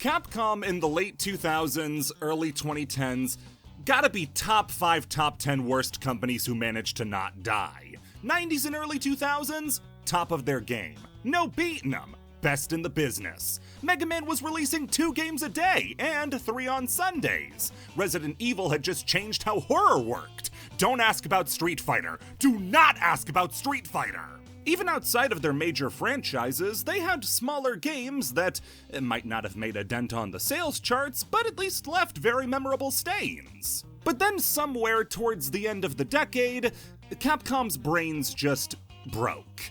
Capcom in the late 2000s, early 2010s, gotta be top 5, top 10 worst companies who managed to not die. 90s and early 2000s, top of their game. No beating them. Best in the business. Mega Man was releasing 2 games a day and 3 on Sundays. Resident Evil had just changed how horror worked. Don't ask about Street Fighter. Do not ask about Street Fighter. Even outside of their major franchises, they had smaller games that might not have made a dent on the sales charts, but at least left very memorable stains. But then somewhere towards the end of the decade, Capcom's brains just broke.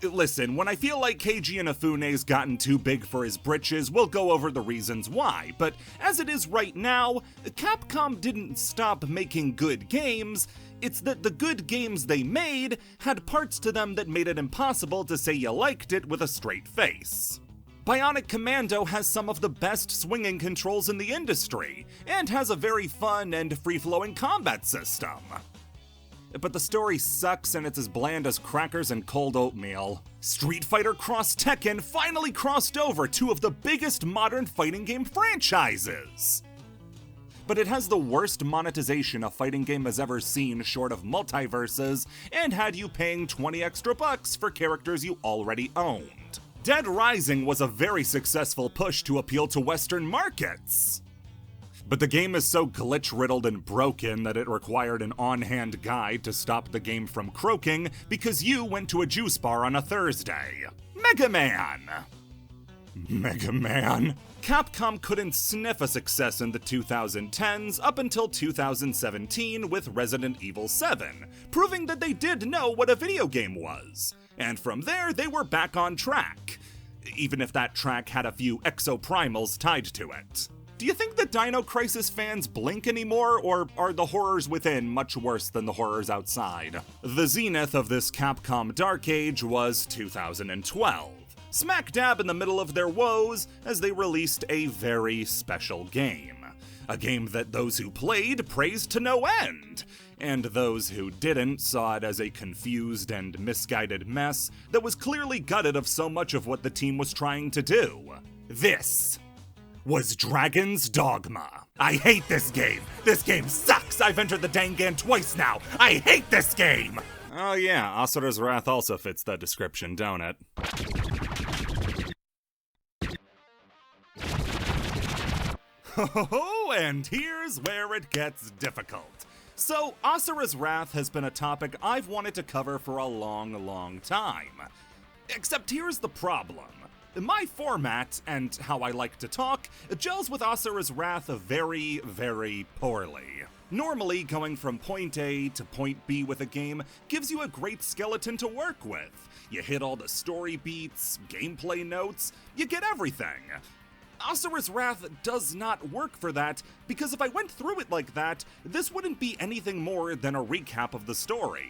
Listen, when I feel like Keiji Inafune's gotten too big for his britches, we'll go over the reasons why, but as it is right now, Capcom didn't stop making good games. It's that the good games they made had parts to them that made it impossible to say you liked it with a straight face. Bionic Commando has some of the best swinging controls in the industry, and has a very fun and free-flowing combat system. But the story sucks and it's as bland as crackers and cold oatmeal. Street Fighter Cross Tekken finally crossed over 2 of the biggest modern fighting game franchises! But it has the worst monetization a fighting game has ever seen short of multiverses, and had you paying 20 extra bucks for characters you already owned. Dead Rising was a very successful push to appeal to Western markets. But the game is so glitch-riddled and broken that it required an on-hand guide to stop the game from croaking because you went to a juice bar on a Thursday. Mega Man! Mega Man? Capcom couldn't sniff a success in the 2010s up until 2017 with Resident Evil 7, proving that they did know what a video game was. And from there, they were back on track, even if that track had a few exoprimals tied to it. Do you think the Dino Crisis fans blink anymore, or are the horrors within much worse than the horrors outside? The zenith of this Capcom Dark Age was 2012. Smack dab in the middle of their woes, as they released a very special game. A game that those who played praised to no end, and those who didn't saw it as a confused and misguided mess that was clearly gutted of so much of what the team was trying to do. This was Dragon's Dogma. I hate this game! This game sucks! I've entered the Dangan twice now! I hate this game! Oh yeah, Asura's Wrath also fits that description, don't it? Oh, and here's where it gets difficult. So, Asura's Wrath has been a topic I've wanted to cover for a long time. Except here's the problem. My format, and how I like to talk, gels with Asura's Wrath very poorly. Normally, going from point A to point B with a game gives you a great skeleton to work with. You hit all the story beats, gameplay notes, you get everything. Asura's Wrath does not work for that, because if I went through it like that, this wouldn't be anything more than a recap of the story.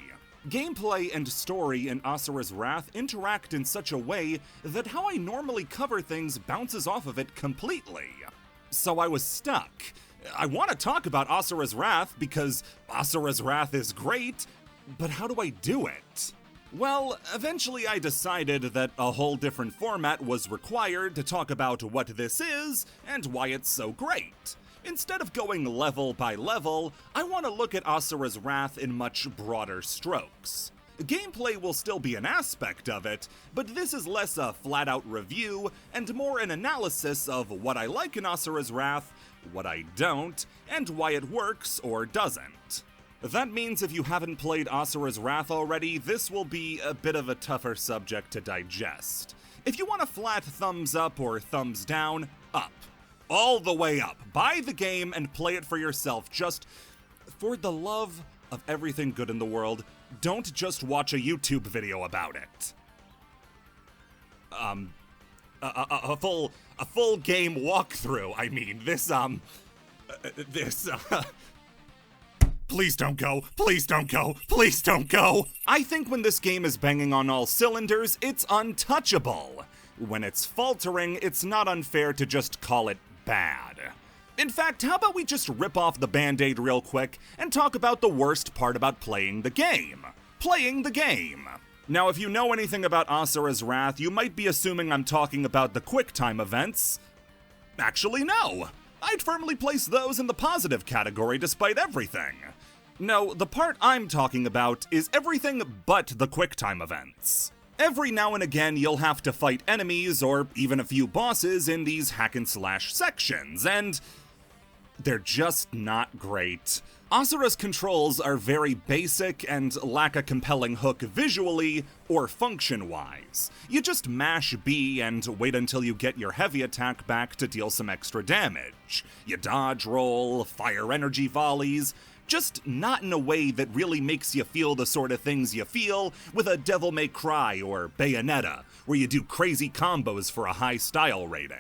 Gameplay and story in Asura's Wrath interact in such a way that how I normally cover things bounces off of it completely. So I was stuck. I want to talk about Asura's Wrath because Asura's Wrath is great, but how do I do it? Well, eventually I decided that a whole different format was required to talk about what this is and why it's so great. Instead of going level by level, I want to look at Asura's Wrath in much broader strokes. Gameplay will still be an aspect of it, but this is less a flat-out review and more an analysis of what I like in Asura's Wrath, what I don't, and why it works or doesn't. That means if you haven't played Asura's Wrath already, this will be a bit of a tougher subject to digest. If you want a flat thumbs up or thumbs down, up. All the way up. Buy the game and play it for yourself, just for the love of everything good in the world. Don't just watch a YouTube video about it. A full game walkthrough. I mean, Please don't go, please don't go, please don't go! I think when this game is banging on all cylinders, it's untouchable. When it's faltering, it's not unfair to just call it bad. In fact, how about we just rip off the Band-Aid real quick and talk about the worst part about playing the game. Playing the game. Now, if you know anything about Asura's Wrath, you might be assuming I'm talking about the QuickTime events. Actually, no. I'd firmly place those in the positive category despite everything. No, the part I'm talking about is everything but the QuickTime events. Every now and again, you'll have to fight enemies or even a few bosses in these hack-and-slash sections, and they're just not great. Asura's controls are very basic and lack a compelling hook visually or function-wise. You just mash B and wait until you get your heavy attack back to deal some extra damage. You dodge roll, fire energy volleys, just not in a way that really makes you feel the sort of things you feel with a Devil May Cry or Bayonetta, where you do crazy combos for a high style rating.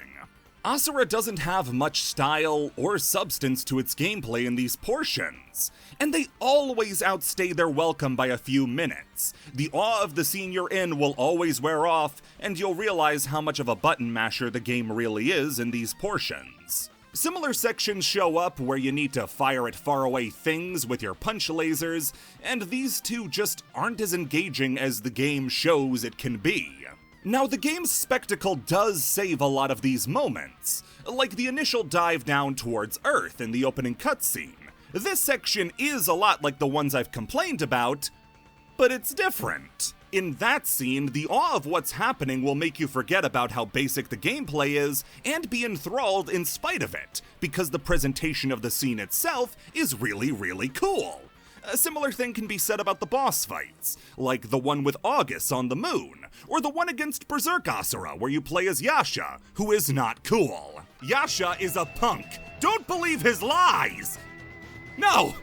Asura doesn't have much style or substance to its gameplay in these portions, and they always outstay their welcome by a few minutes. The awe of the scene you're in will always wear off, and you'll realize how much of a button masher the game really is in these portions. Similar sections show up where you need to fire at faraway things with your punch lasers, and these two just aren't as engaging as the game shows it can be. Now, the game's spectacle does save a lot of these moments, like the initial dive down towards Earth in the opening cutscene. This section is a lot like the ones I've complained about, but it's different. In that scene, the awe of what's happening will make you forget about how basic the gameplay is and be enthralled in spite of it, because the presentation of the scene itself is really, really cool. A similar thing can be said about the boss fights, like the one with August on the moon, or the one against Berserk Asura where you play as Yasha, who is not cool. Yasha is a punk. Don't believe his lies! No!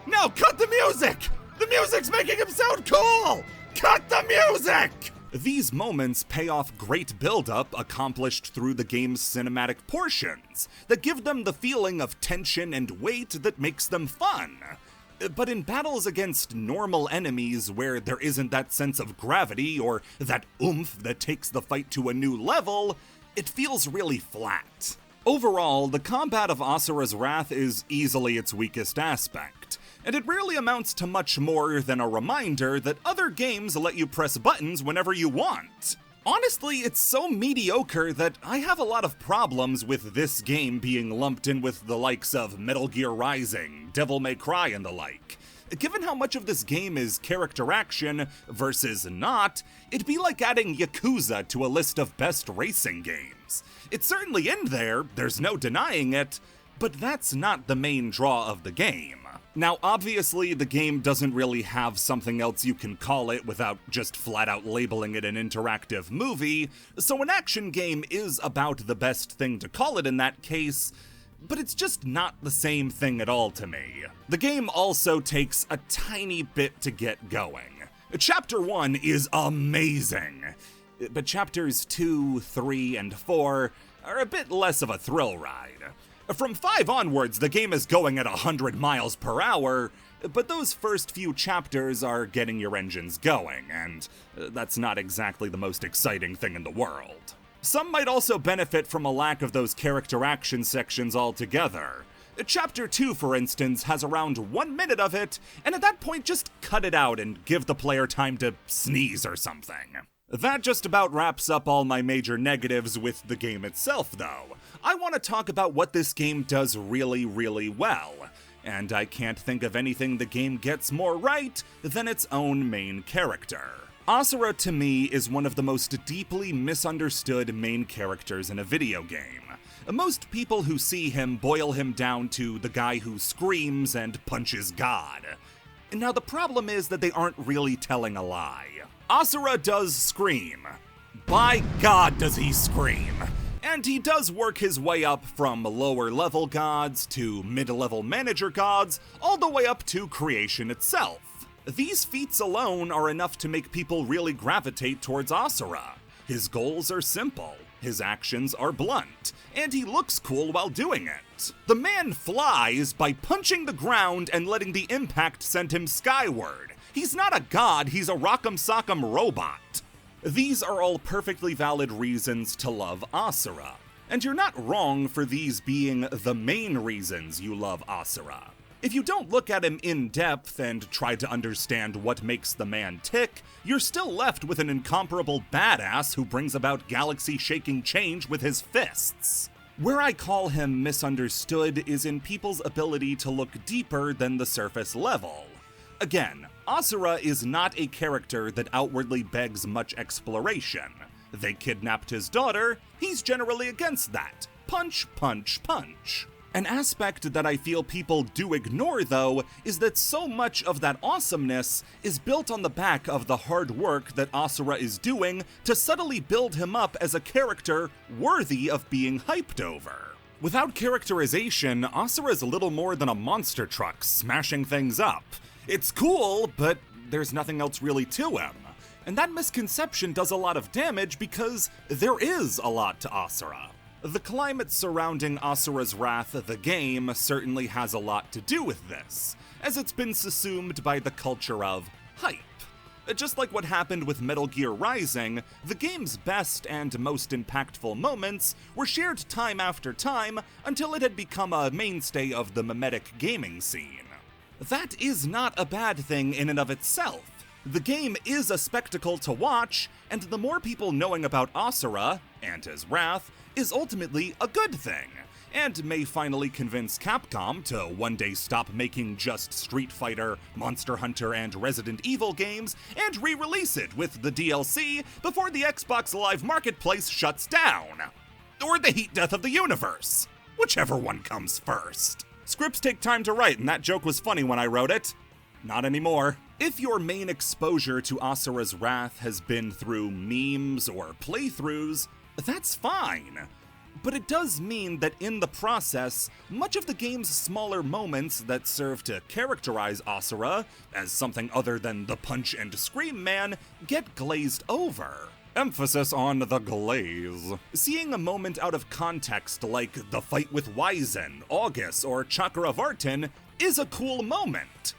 No, cut the music! The music's making him sound cool! Cut the music! These moments pay off great build-up accomplished through the game's cinematic portions that give them the feeling of tension and weight that makes them fun. But in battles against normal enemies where there isn't that sense of gravity or that oomph that takes the fight to a new level, it feels really flat. Overall, the combat of Asura's Wrath is easily its weakest aspect, and it rarely amounts to much more than a reminder that other games let you press buttons whenever you want. Honestly, it's so mediocre that I have a lot of problems with this game being lumped in with the likes of Metal Gear Rising, Devil May Cry, and the like. Given how much of this game is character action versus not, it'd be like adding Yakuza to a list of best racing games. It's certainly in there, there's no denying it, but that's not the main draw of the game. Now, obviously, the game doesn't really have something else you can call it without just flat out labeling it an interactive movie, so an action game is about the best thing to call it in that case, but it's just not the same thing at all to me. The game also takes a tiny bit to get going. Chapter 1 is amazing, but chapters 2, 3, and 4 are a bit less of a thrill ride. From 5 onwards, the game is going at 100 miles per hour, but those first few chapters are getting your engines going, and that's not exactly the most exciting thing in the world. Some might also benefit from a lack of those character action sections altogether. Chapter 2, for instance, has around 1 minute of it, and at that point just cut it out and give the player time to sneeze or something. That just about wraps up all my major negatives with the game itself, though. I want to talk about what this game does really, really well, and I can't think of anything the game gets more right than its own main character. Asura, to me, is one of the most deeply misunderstood main characters in a video game. Most people who see him boil him down to the guy who screams and punches God. Now, the problem is that they aren't really telling a lie. Asura does scream. By God, does he scream! And he does work his way up from lower level gods to mid-level manager gods, all the way up to creation itself. These feats alone are enough to make people really gravitate towards Asura. His goals are simple, his actions are blunt, and he looks cool while doing it. The man flies by punching the ground and letting the impact send him skyward. He's not a god, he's a rock'em sock'em robot. These are all perfectly valid reasons to love Asura, and you're not wrong for these being the main reasons you love Asura. If you don't look at him in depth and try to understand what makes the man tick, you're still left with an incomparable badass who brings about galaxy-shaking change with his fists. Where I call him misunderstood is in people's ability to look deeper than the surface level. Again, Asura is not a character that outwardly begs much exploration. They kidnapped his daughter, he's generally against that. Punch, punch, punch. An aspect that I feel people do ignore, though, is that so much of that awesomeness is built on the back of the hard work that Asura is doing to subtly build him up as a character worthy of being hyped over. Without characterization, Asura is little more than a monster truck smashing things up. It's cool, but there's nothing else really to him. And that misconception does a lot of damage because there is a lot to Asura. The climate surrounding Asura's Wrath, the game, certainly has a lot to do with this, as it's been subsumed by the culture of hype. Just like what happened with Metal Gear Rising, the game's best and most impactful moments were shared time after time until it had become a mainstay of the mimetic gaming scene. That is not a bad thing in and of itself. The game is a spectacle to watch, and the more people knowing about Asura, and his wrath, is ultimately a good thing, and may finally convince Capcom to one day stop making just Street Fighter, Monster Hunter, and Resident Evil games, and re-release it with the DLC before the Xbox Live Marketplace shuts down. Or the heat death of the universe. Whichever one comes first. Scripts take time to write, and that joke was funny when I wrote it. Not anymore. If your main exposure to Asura's Wrath has been through memes or playthroughs, that's fine. But it does mean that in the process, much of the game's smaller moments that serve to characterize Asura as something other than the punch and scream man get glazed over. Emphasis on the glaze. Seeing a moment out of context like the fight with Wizen, August, or Chakravartin is a cool moment.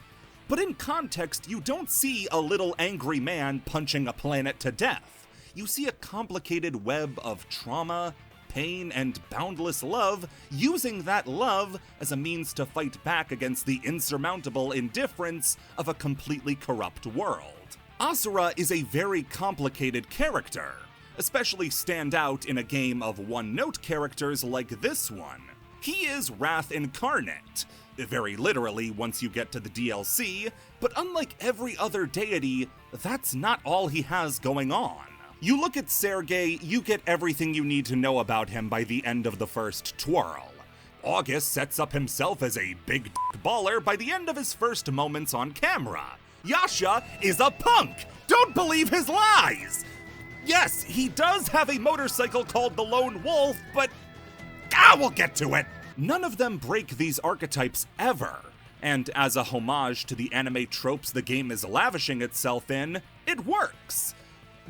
But in context, you don't see a little angry man punching a planet to death. You see a complicated web of trauma, pain, and boundless love, using that love as a means to fight back against the insurmountable indifference of a completely corrupt world. Asura is a very complicated character, especially stand out in a game of one-note characters like this one. He is Wrath incarnate, very literally once you get to the DLC, but unlike every other deity, that's not all he has going on. You look at Sergei, you get everything you need to know about him by the end of the first twirl. August sets up himself as a big baller by the end of his first moments on camera. Yasha is a punk! Don't believe his lies! Yes, he does have a motorcycle called the Lone Wolf, but we'll get to it! None of them break these archetypes ever, and as a homage to the anime tropes the game is lavishing itself in, it works,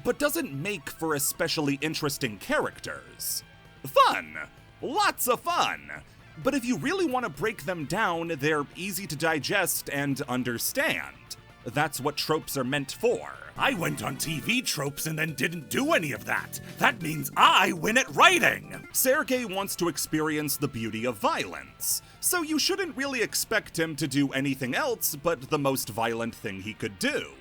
but doesn't make for especially interesting characters. Fun! Lots of fun! But if you really want to break them down, they're easy to digest and understand. That's what tropes are meant for. I went on TV tropes and then didn't do any of that. That means I win at writing! Sergei wants to experience the beauty of violence, so you shouldn't really expect him to do anything else but the most violent thing he could do.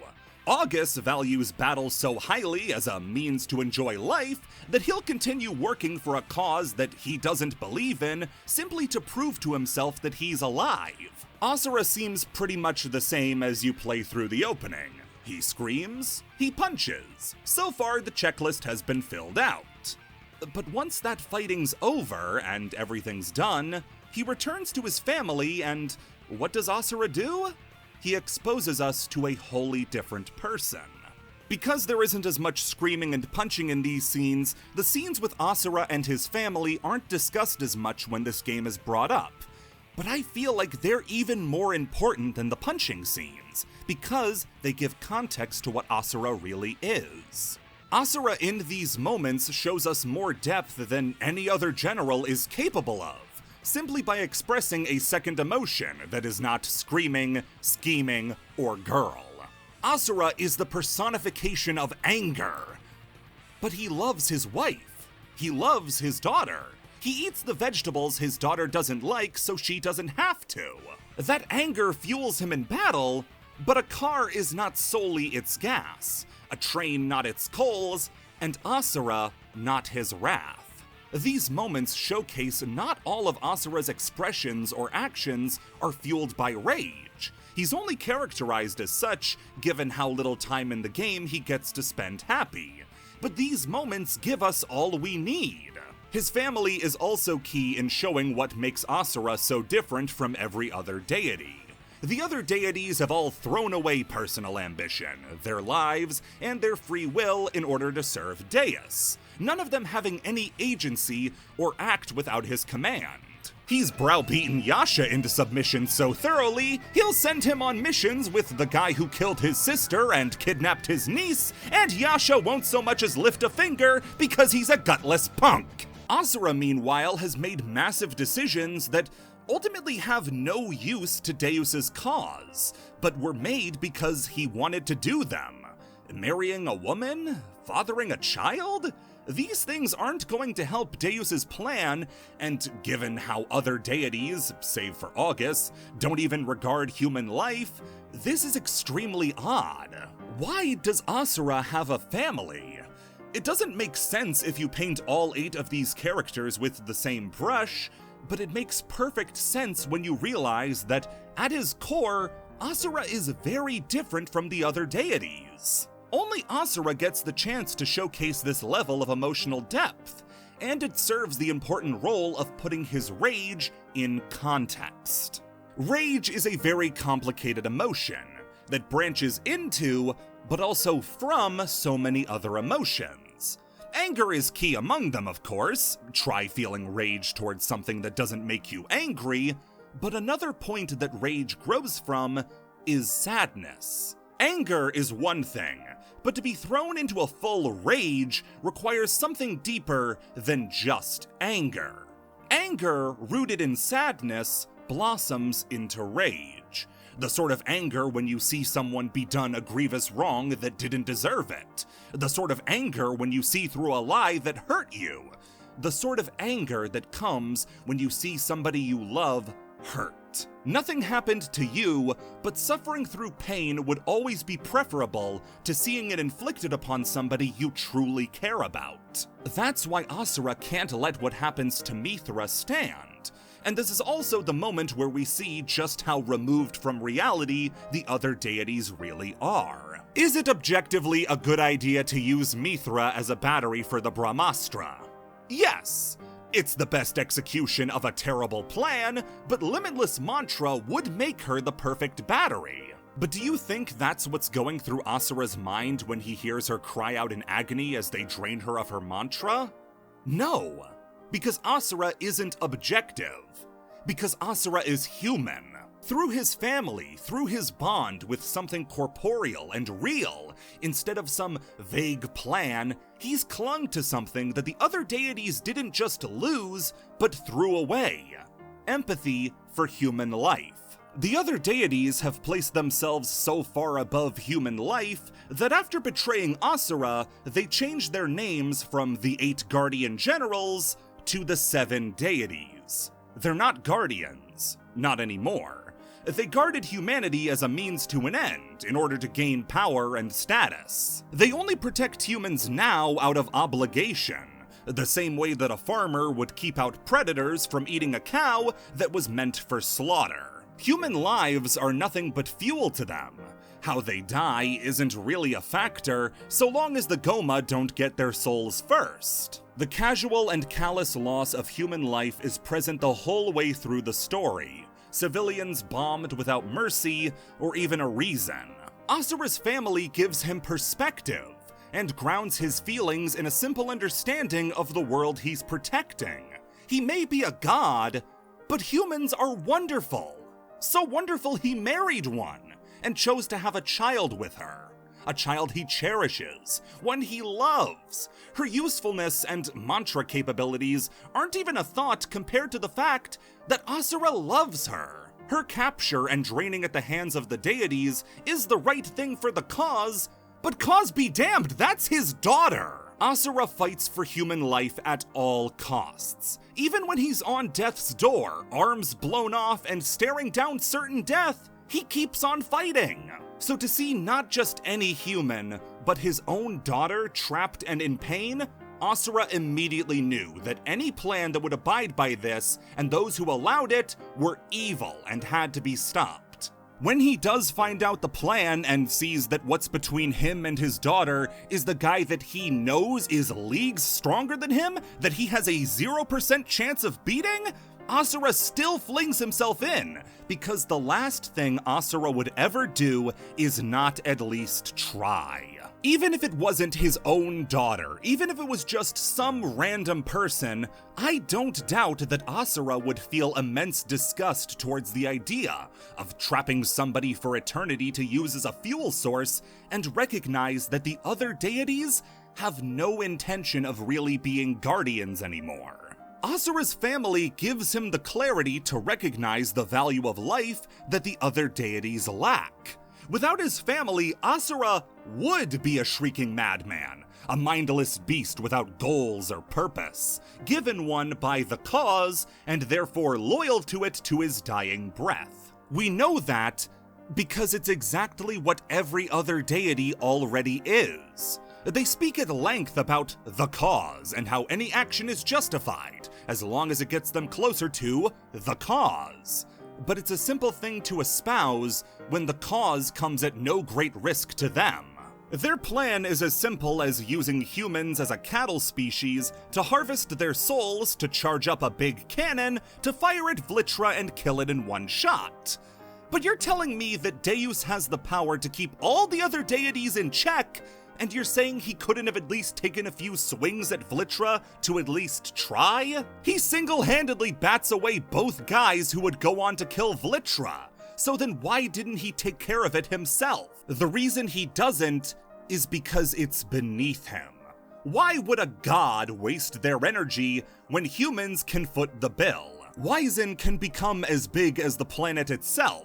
August values battle so highly as a means to enjoy life that he'll continue working for a cause that he doesn't believe in simply to prove to himself that he's alive. Asura seems pretty much the same as you play through the opening. He screams, he punches. So far, the checklist has been filled out. But once that fighting's over and everything's done, he returns to his family and what does Asura do? He exposes us to a wholly different person. Because there isn't as much screaming and punching in these scenes, the scenes with Asura and his family aren't discussed as much when this game is brought up. But I feel like they're even more important than the punching scenes, because they give context to what Asura really is. Asura in these moments shows us more depth than any other general is capable of, simply by expressing a second emotion that is not screaming, scheming, or girl. Asura is the personification of anger. But he loves his wife. He loves his daughter. He eats the vegetables his daughter doesn't like so she doesn't have to. That anger fuels him in battle, but a car is not solely its gas, a train not its coals, and Asura not his wrath. These moments showcase not all of Asura's expressions or actions are fueled by rage. He's only characterized as such, given how little time in the game he gets to spend happy. But these moments give us all we need. His family is also key in showing what makes Asura so different from every other deity. The other deities have all thrown away personal ambition, their lives, and their free will in order to serve Deus, none of them having any agency or act without his command. He's browbeaten Yasha into submission so thoroughly, he'll send him on missions with the guy who killed his sister and kidnapped his niece, and Yasha won't so much as lift a finger because he's a gutless punk. Asura, meanwhile, has made massive decisions that ultimately have no use to Deus's cause, but were made because he wanted to do them. Marrying a woman? Fathering a child? These things aren't going to help Deus's plan, and given how other deities, save for August, don't even regard human life, this is extremely odd. Why does Asura have a family? It doesn't make sense if you paint all 8 of these characters with the same brush, but it makes perfect sense when you realize that, at his core, Asura is very different from the other deities. Only Asura gets the chance to showcase this level of emotional depth, and it serves the important role of putting his rage in context. Rage is a very complicated emotion that branches into, but also from, so many other emotions. Anger is key among them, of course. Try feeling rage towards something that doesn't make you angry, but another point that rage grows from is sadness. Anger is one thing, but to be thrown into a full rage requires something deeper than just anger. Anger, rooted in sadness, blossoms into rage. The sort of anger when you see someone be done a grievous wrong that didn't deserve it. The sort of anger when you see through a lie that hurt you. The sort of anger that comes when you see somebody you love hurt. Nothing happened to you, but suffering through pain would always be preferable to seeing it inflicted upon somebody you truly care about. That's why Asura can't let what happens to Mithra stand. And this is also the moment where we see just how removed from reality the other deities really are. Is it objectively a good idea to use Mithra as a battery for the Brahmastra? Yes. It's the best execution of a terrible plan, but Limitless Mantra would make her the perfect battery. But do you think that's what's going through Asura's mind when he hears her cry out in agony as they drain her of her mantra? No, because Asura isn't objective. Because Asura is human. Through his family, through his bond with something corporeal and real, instead of some vague plan, he's clung to something that the other deities didn't just lose, but threw away. Empathy for human life. The other deities have placed themselves so far above human life that after betraying Asura, they changed their names from the 8 Guardian Generals to the 7 deities. They're not guardians, not anymore. They guarded humanity as a means to an end in order to gain power and status. They only protect humans now out of obligation, the same way that a farmer would keep out predators from eating a cow that was meant for slaughter. Human lives are nothing but fuel to them. How they die isn't really a factor, so long as the Goma don't get their souls first. The casual and callous loss of human life is present the whole way through the story. Civilians bombed without mercy or even a reason. Asura's family gives him perspective and grounds his feelings in a simple understanding of the world he's protecting. He may be a god, but humans are wonderful. So wonderful he married one and chose to have a child with her. A child he cherishes, one he loves. Her usefulness and mantra capabilities aren't even a thought compared to the fact that Asura loves her. Her capture and draining at the hands of the deities is the right thing for the cause, but cause be damned, that's his daughter! Asura fights for human life at all costs. Even when he's on death's door, arms blown off and staring down certain death, he keeps on fighting. So to see not just any human, but his own daughter trapped and in pain, Asura immediately knew that any plan that would abide by this, and those who allowed it, were evil and had to be stopped. When he does find out the plan and sees that what's between him and his daughter is the guy that he knows is leagues stronger than him, that he has a 0% chance of beating, Asura still flings himself in, because the last thing Asura would ever do is not at least try. Even if it wasn't his own daughter, even if it was just some random person, I don't doubt that Asura would feel immense disgust towards the idea of trapping somebody for eternity to use as a fuel source and recognize that the other deities have no intention of really being guardians anymore. Asura's family gives him the clarity to recognize the value of life that the other deities lack. Without his family, Asura would be a shrieking madman, a mindless beast without goals or purpose, given one by the cause, and therefore loyal to it to his dying breath. We know that because it's exactly what every other deity already is. They speak at length about the cause and how any action is justified, as long as it gets them closer to the cause. But it's a simple thing to espouse when the cause comes at no great risk to them. Their plan is as simple as using humans as a cattle species to harvest their souls to charge up a big cannon to fire at Vlitra and kill it in one shot. But you're telling me that Deus has the power to keep all the other deities in check, and you're saying he couldn't have at least taken a few swings at Vlitra to at least try? He single-handedly bats away both guys who would go on to kill Vlitra. So then why didn't he take care of it himself? The reason he doesn't is because it's beneath him. Why would a god waste their energy when humans can foot the bill? Wyzen can become as big as the planet itself.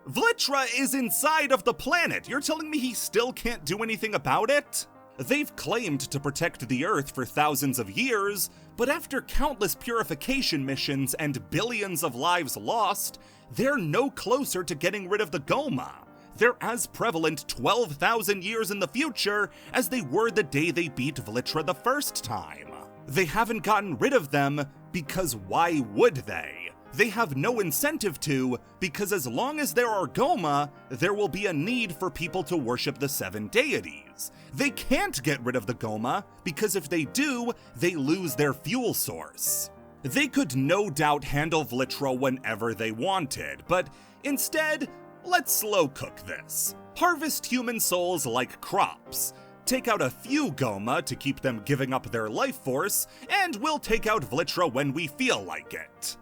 Vlitra is inside of the planet. You're telling me he still can't do anything about it? They've claimed to protect the Earth for thousands of years, but after countless purification missions and billions of lives lost, they're no closer to getting rid of the Goma. They're as prevalent 12,000 years in the future as they were the day they beat Vlitra the first time. They haven't gotten rid of them because why would they? They have no incentive to, because as long as there are Goma, there will be a need for people to worship the seven deities. They can't get rid of the Goma, because if they do, they lose their fuel source. They could no doubt handle Vlitra whenever they wanted, but instead, let's slow cook this. Harvest human souls like crops. Take out a few Goma to keep them giving up their life force, and we'll take out Vlitra when we feel like it.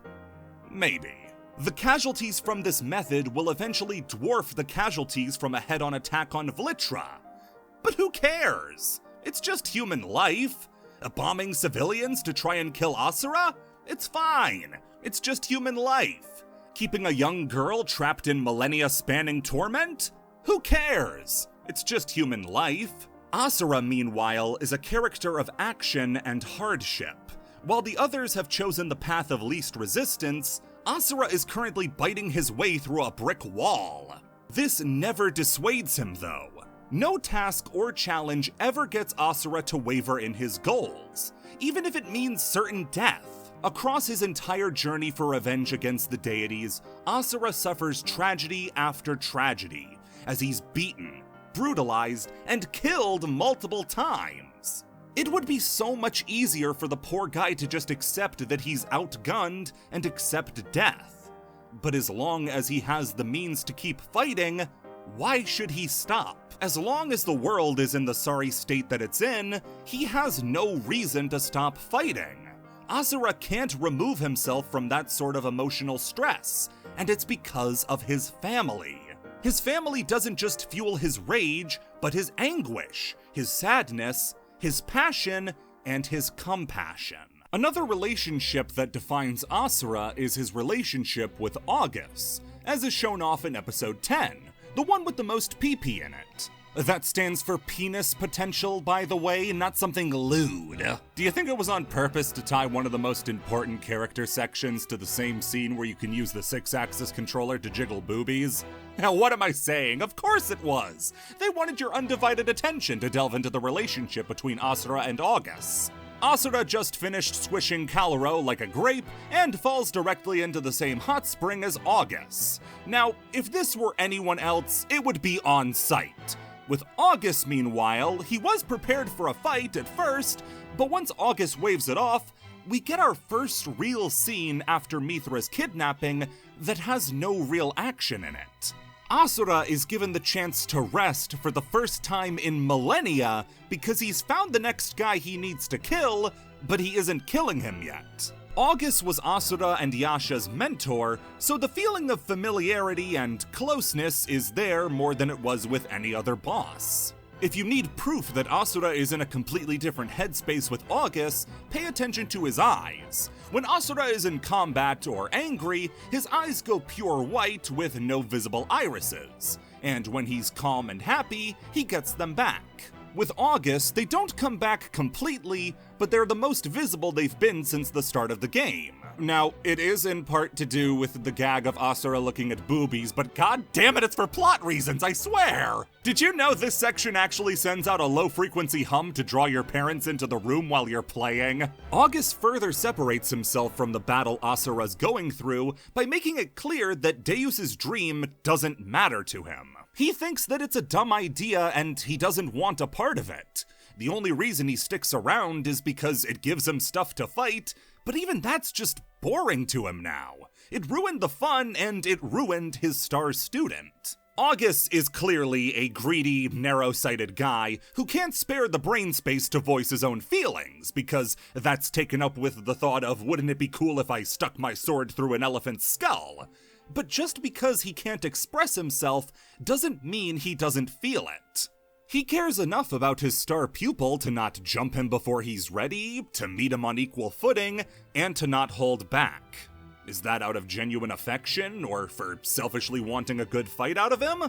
Maybe. The casualties from this method will eventually dwarf the casualties from a head-on attack on Vlitra. But who cares? It's just human life. Bombing civilians to try and kill Asura? It's fine. It's just human life. Keeping a young girl trapped in millennia-spanning torment? Who cares? It's just human life. Asura, meanwhile, is a character of action and hardship. While the others have chosen the path of least resistance, Asura is currently biting his way through a brick wall. This never dissuades him, though. No task or challenge ever gets Asura to waver in his goals, even if it means certain death. Across his entire journey for revenge against the deities, Asura suffers tragedy after tragedy, as he's beaten, brutalized, and killed multiple times. It would be so much easier for the poor guy to just accept that he's outgunned and accept death. But as long as he has the means to keep fighting, why should he stop? As long as the world is in the sorry state that it's in, he has no reason to stop fighting. Asura can't remove himself from that sort of emotional stress, and it's because of his family. His family doesn't just fuel his rage, but his anguish, his sadness, his passion, and his compassion. Another relationship that defines Asura is his relationship with August, as is shown off in episode 10, the one with the most PP in it. That stands for penis potential, by the way, not something lewd. Do you think it was on purpose to tie one of the most important character sections to the same scene where you can use the 6-axis controller to jiggle boobies? Now, what am I saying? Of course it was! They wanted your undivided attention to delve into the relationship between Asura and August. Asura just finished squishing Caloro like a grape and falls directly into the same hot spring as August. Now, if this were anyone else, it would be on sight. With August, meanwhile, he was prepared for a fight at first, but once August waves it off, we get our first real scene after Mithra's kidnapping that has no real action in it. Asura is given the chance to rest for the first time in millennia because he's found the next guy he needs to kill, but he isn't killing him yet. August was Asura and Yasha's mentor, so the feeling of familiarity and closeness is there more than it was with any other boss. If you need proof that Asura is in a completely different headspace with August, pay attention to his eyes. When Asura is in combat or angry, his eyes go pure white with no visible irises, and when he's calm and happy, he gets them back. With August, they don't come back completely, but they're the most visible they've been since the start of the game. Now, it is in part to do with the gag of Asura looking at boobies, but god damn it, it's for plot reasons, I swear! Did you know this section actually sends out a low-frequency hum to draw your parents into the room while you're playing? August further separates himself from the battle Asura's going through by making it clear that Deus's dream doesn't matter to him. He thinks that it's a dumb idea and he doesn't want a part of it. The only reason he sticks around is because it gives him stuff to fight, but even that's just boring to him now. It ruined the fun and it ruined his star student. August is clearly a greedy, narrow-sighted guy who can't spare the brain space to voice his own feelings, because that's taken up with the thought of wouldn't it be cool if I stuck my sword through an elephant's skull? But just because he can't express himself doesn't mean he doesn't feel it. He cares enough about his star pupil to not jump him before he's ready, to meet him on equal footing, and to not hold back. Is that out of genuine affection, or for selfishly wanting a good fight out of him?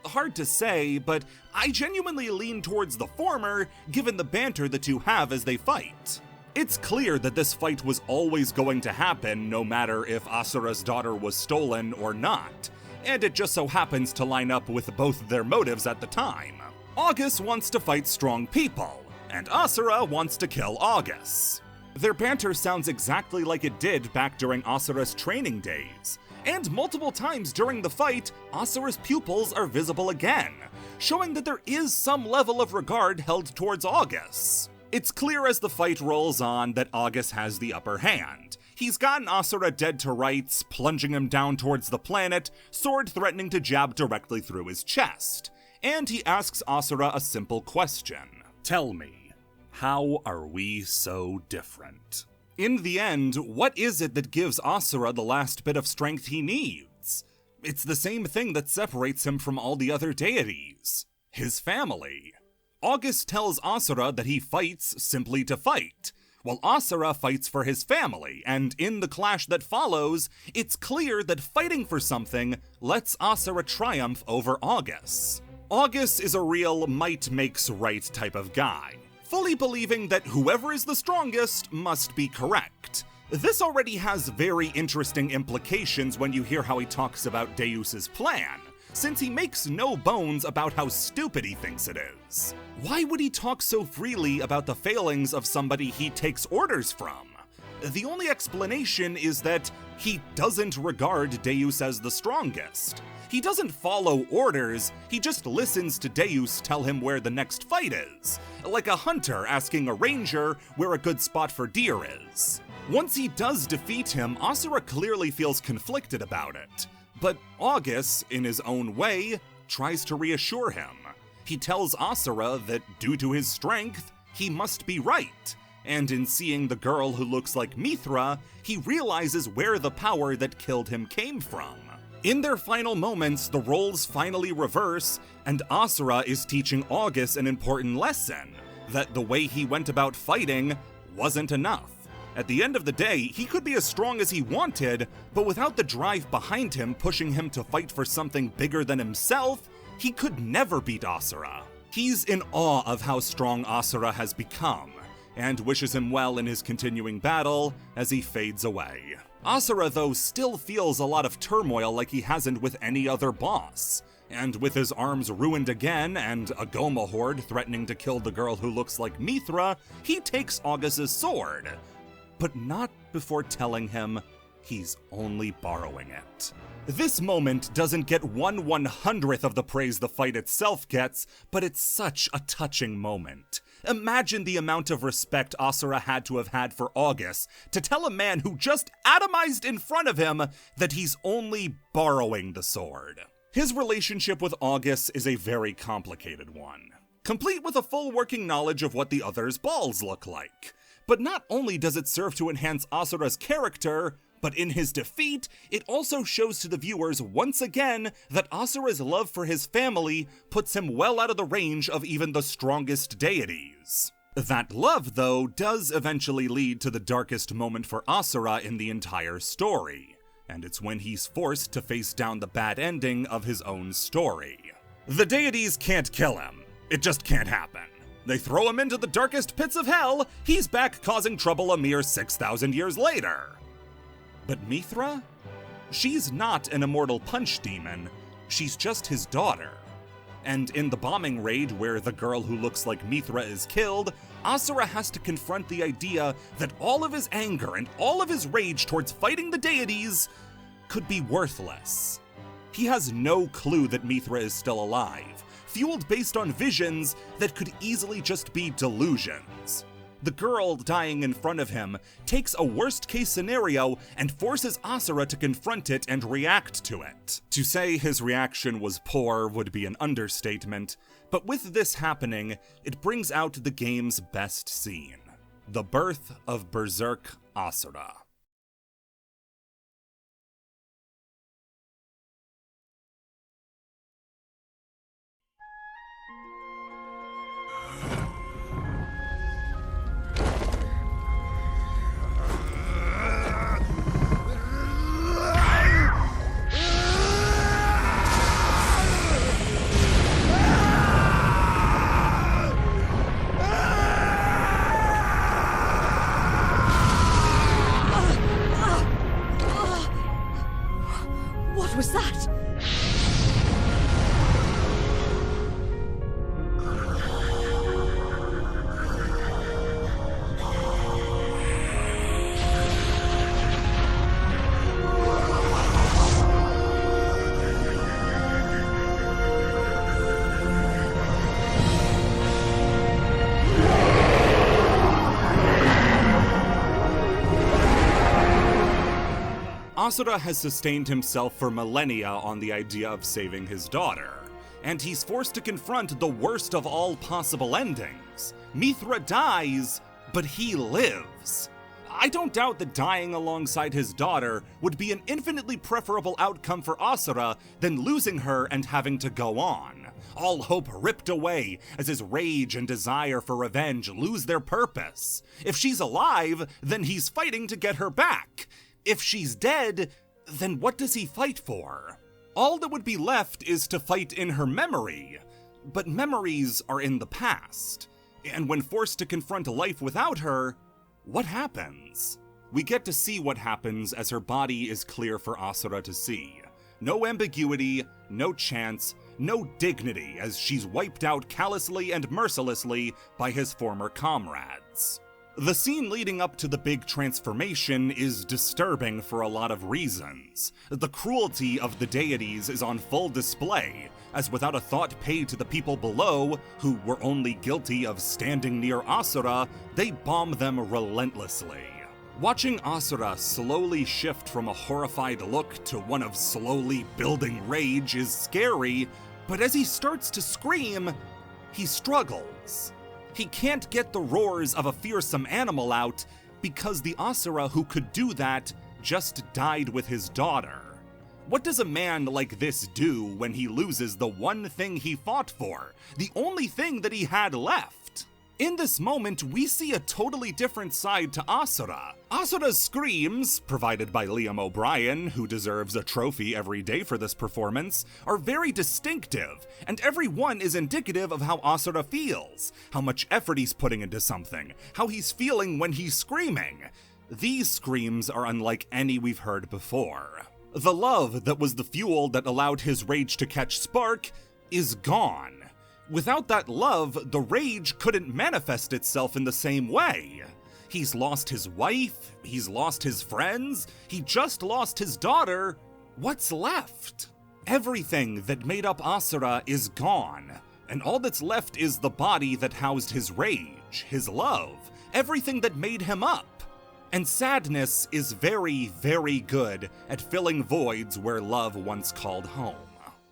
Hard to say, but I genuinely lean towards the former, given the banter the two have as they fight. It's clear that this fight was always going to happen, no matter if Asura's daughter was stolen or not, and it just so happens to line up with both their motives at the time. August wants to fight strong people, and Asura wants to kill August. Their banter sounds exactly like it did back during Asura's training days, and multiple times during the fight, Asura's pupils are visible again, showing that there is some level of regard held towards August. It's clear as the fight rolls on that August has the upper hand. He's gotten Asura dead to rights, plunging him down towards the planet, sword threatening to jab directly through his chest. And he asks Asura a simple question. Tell me, how are we so different? In the end, what is it that gives Asura the last bit of strength he needs? It's the same thing that separates him from all the other deities. His family. August tells Asura that he fights simply to fight, while Asura fights for his family, and in the clash that follows, it's clear that fighting for something lets Asura triumph over August. August is a real might makes right type of guy, fully believing that whoever is the strongest must be correct. This already has very interesting implications when you hear how he talks about Deus's plan, since he makes no bones about how stupid he thinks it is. Why would he talk so freely about the failings of somebody he takes orders from? The only explanation is that he doesn't regard Deus as the strongest. He doesn't follow orders, he just listens to Deus tell him where the next fight is, like a hunter asking a ranger where a good spot for deer is. Once he does defeat him, Asura clearly feels conflicted about it. But August, in his own way, tries to reassure him. He tells Asura that due to his strength, he must be right, and in seeing the girl who looks like Mithra, he realizes where the power that killed him came from. In their final moments, the roles finally reverse, and Asura is teaching August an important lesson, that the way he went about fighting wasn't enough. At the end of the day, he could be as strong as he wanted, but without the drive behind him pushing him to fight for something bigger than himself, he could never beat Asura. He's in awe of how strong Asura has become, and wishes him well in his continuing battle as he fades away. Asura, though, still feels a lot of turmoil like he hasn't with any other boss. And with his arms ruined again and a Goma horde threatening to kill the girl who looks like Mithra, he takes Augus's sword. But not before telling him he's only borrowing it. This moment doesn't get 1/100th of the praise the fight itself gets, but it's such a touching moment. Imagine the amount of respect Asura had to have had for August to tell a man who just atomized in front of him that he's only borrowing the sword. His relationship with August is a very complicated one, complete with a full working knowledge of what the other's balls look like. But not only does it serve to enhance Asura's character, but in his defeat, it also shows to the viewers once again that Asura's love for his family puts him well out of the range of even the strongest deities. That love, though, does eventually lead to the darkest moment for Asura in the entire story, and it's when he's forced to face down the bad ending of his own story. The deities can't kill him. It just can't happen. They throw him into the darkest pits of hell, he's back causing trouble a mere 6,000 years later. But Mithra? She's not an immortal punch demon, she's just his daughter. And in the bombing raid where the girl who looks like Mithra is killed, Asura has to confront the idea that all of his anger and all of his rage towards fighting the deities could be worthless. He has no clue that Mithra is still alive, fueled based on visions that could easily just be delusions. The girl dying in front of him takes a worst-case scenario and forces Asura to confront it and react to it. To say his reaction was poor would be an understatement, but with this happening, it brings out the game's best scene: the birth of Berserk Asura. What was that? Asura has sustained himself for millennia on the idea of saving his daughter, and he's forced to confront the worst of all possible endings. Mithra dies, but he lives. I don't doubt that dying alongside his daughter would be an infinitely preferable outcome for Asura than losing her and having to go on. All hope ripped away as his rage and desire for revenge lose their purpose. If she's alive, then he's fighting to get her back. If she's dead, then what does he fight for? All that would be left is to fight in her memory. But memories are in the past. And when forced to confront life without her, what happens? We get to see what happens as her body is clear for Asura to see. No ambiguity, no chance, no dignity as she's wiped out callously and mercilessly by his former comrades. The scene leading up to the big transformation is disturbing for a lot of reasons. The cruelty of the deities is on full display, as without a thought paid to the people below, who were only guilty of standing near Asura, they bomb them relentlessly. Watching Asura slowly shift from a horrified look to one of slowly building rage is scary, but as he starts to scream, he struggles. He can't get the roars of a fearsome animal out because the Asura who could do that just died with his daughter. What does a man like this do when he loses the one thing he fought for, the only thing that he had left? In this moment, we see a totally different side to Asura. Asura's screams, provided by Liam O'Brien, who deserves a trophy every day for this performance, are very distinctive, and every one is indicative of how Asura feels, how much effort he's putting into something, how he's feeling when he's screaming. These screams are unlike any we've heard before. The love that was the fuel that allowed his rage to catch spark is gone. Without that love, the rage couldn't manifest itself in the same way. He's lost his wife, he's lost his friends, he just lost his daughter. What's left? Everything that made up Asura is gone, and all that's left is the body that housed his rage, his love, everything that made him up. And sadness is very, very good at filling voids where love once called home.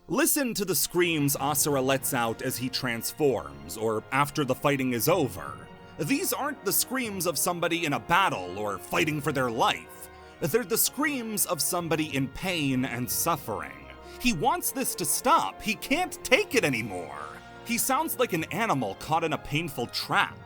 Listen to the screams Asura lets out as he transforms, or after the fighting is over. These aren't the screams of somebody in a battle or fighting for their life. They're the screams of somebody in pain and suffering. He wants this to stop. He can't take it anymore. He sounds like an animal caught in a painful trap.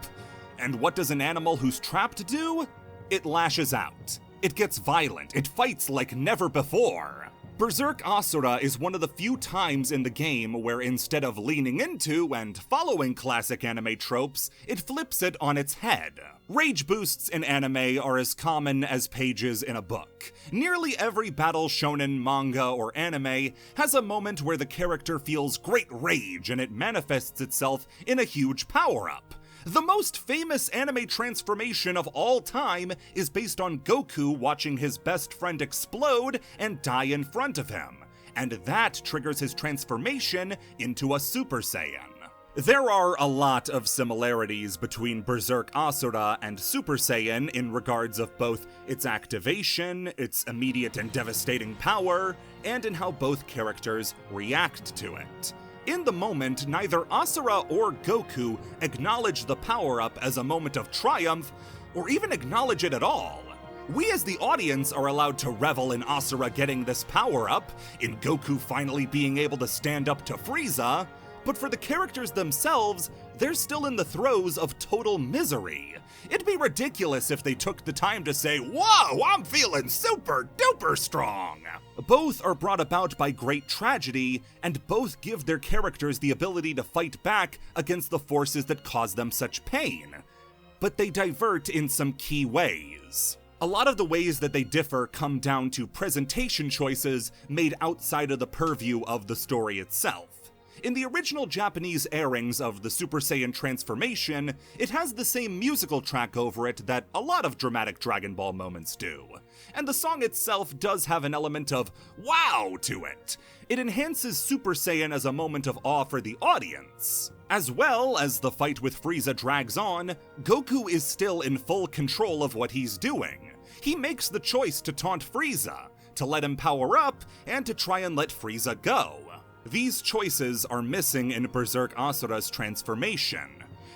And what does an animal who's trapped do? It lashes out. It gets violent. It fights like never before. Berserk Asura is one of the few times in the game where instead of leaning into and following classic anime tropes, it flips it on its head. Rage boosts in anime are as common as pages in a book. Nearly every battle shonen manga or anime has a moment where the character feels great rage and it manifests itself in a huge power-up. The most famous anime transformation of all time is based on Goku watching his best friend explode and die in front of him, and that triggers his transformation into a Super Saiyan. There are a lot of similarities between Berserk Asura and Super Saiyan in regards of both its activation, its immediate and devastating power, and in how both characters react to it. In the moment, neither Asura or Goku acknowledge the power-up as a moment of triumph, or even acknowledge it at all. We as the audience are allowed to revel in Asura getting this power-up, in Goku finally being able to stand up to Frieza, but for the characters themselves, they're still in the throes of total misery. It'd be ridiculous if they took the time to say, "Whoa, I'm feeling super duper strong!" Both are brought about by great tragedy, and both give their characters the ability to fight back against the forces that cause them such pain. But they divert in some key ways. A lot of the ways that they differ come down to presentation choices made outside of the purview of the story itself. In the original Japanese airings of the Super Saiyan transformation, it has the same musical track over it that a lot of dramatic Dragon Ball moments do. And the song itself does have an element of wow to it. It enhances Super Saiyan as a moment of awe for the audience. As well as the fight with Frieza drags on, Goku is still in full control of what he's doing. He makes the choice to taunt Frieza, to let him power up, and to try and let Frieza go. These choices are missing in Berserk Asura's transformation.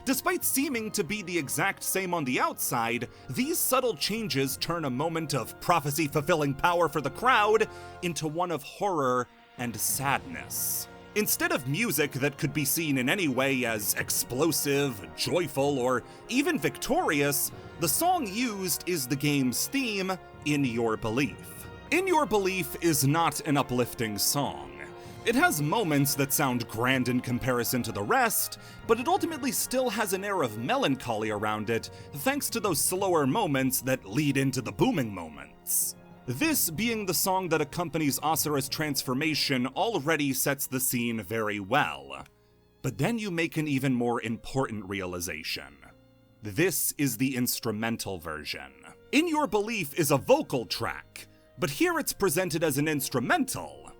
Despite seeming to be the exact same on the outside, these subtle changes turn a moment of prophecy-fulfilling power for the crowd into one of horror and sadness. Instead of music that could be seen in any way as explosive, joyful, or even victorious, the song used is the game's theme, In Your Belief. In Your Belief is not an uplifting song. It has moments that sound grand in comparison to the rest, but it ultimately still has an air of melancholy around it, thanks to those slower moments that lead into the booming moments. This being the song that accompanies Asura's transformation already sets the scene very well. But then you make an even more important realization. This is the instrumental version. In Your Belief is a vocal track, but here it's presented as an instrumental.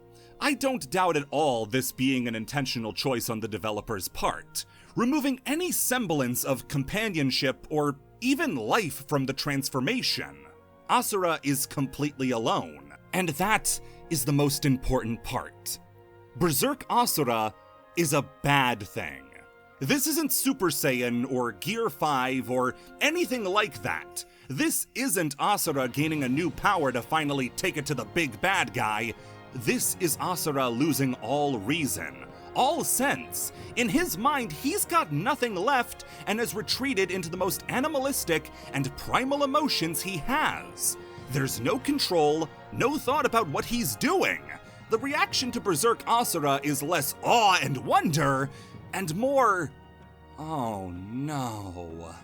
I don't doubt at all this being an intentional choice on the developer's part, removing any semblance of companionship or even life from the transformation. Asura is completely alone, and that is the most important part. Berserk Asura is a bad thing. This isn't Super Saiyan or Gear 5 or anything like that. This isn't Asura gaining a new power to finally take it to the big bad guy. This is Asura losing all reason, all sense. In his mind, he's got nothing left and has retreated into the most animalistic and primal emotions he has. There's no control, no thought about what he's doing. The reaction to Berserk Asura is less awe and wonder, and more, oh no.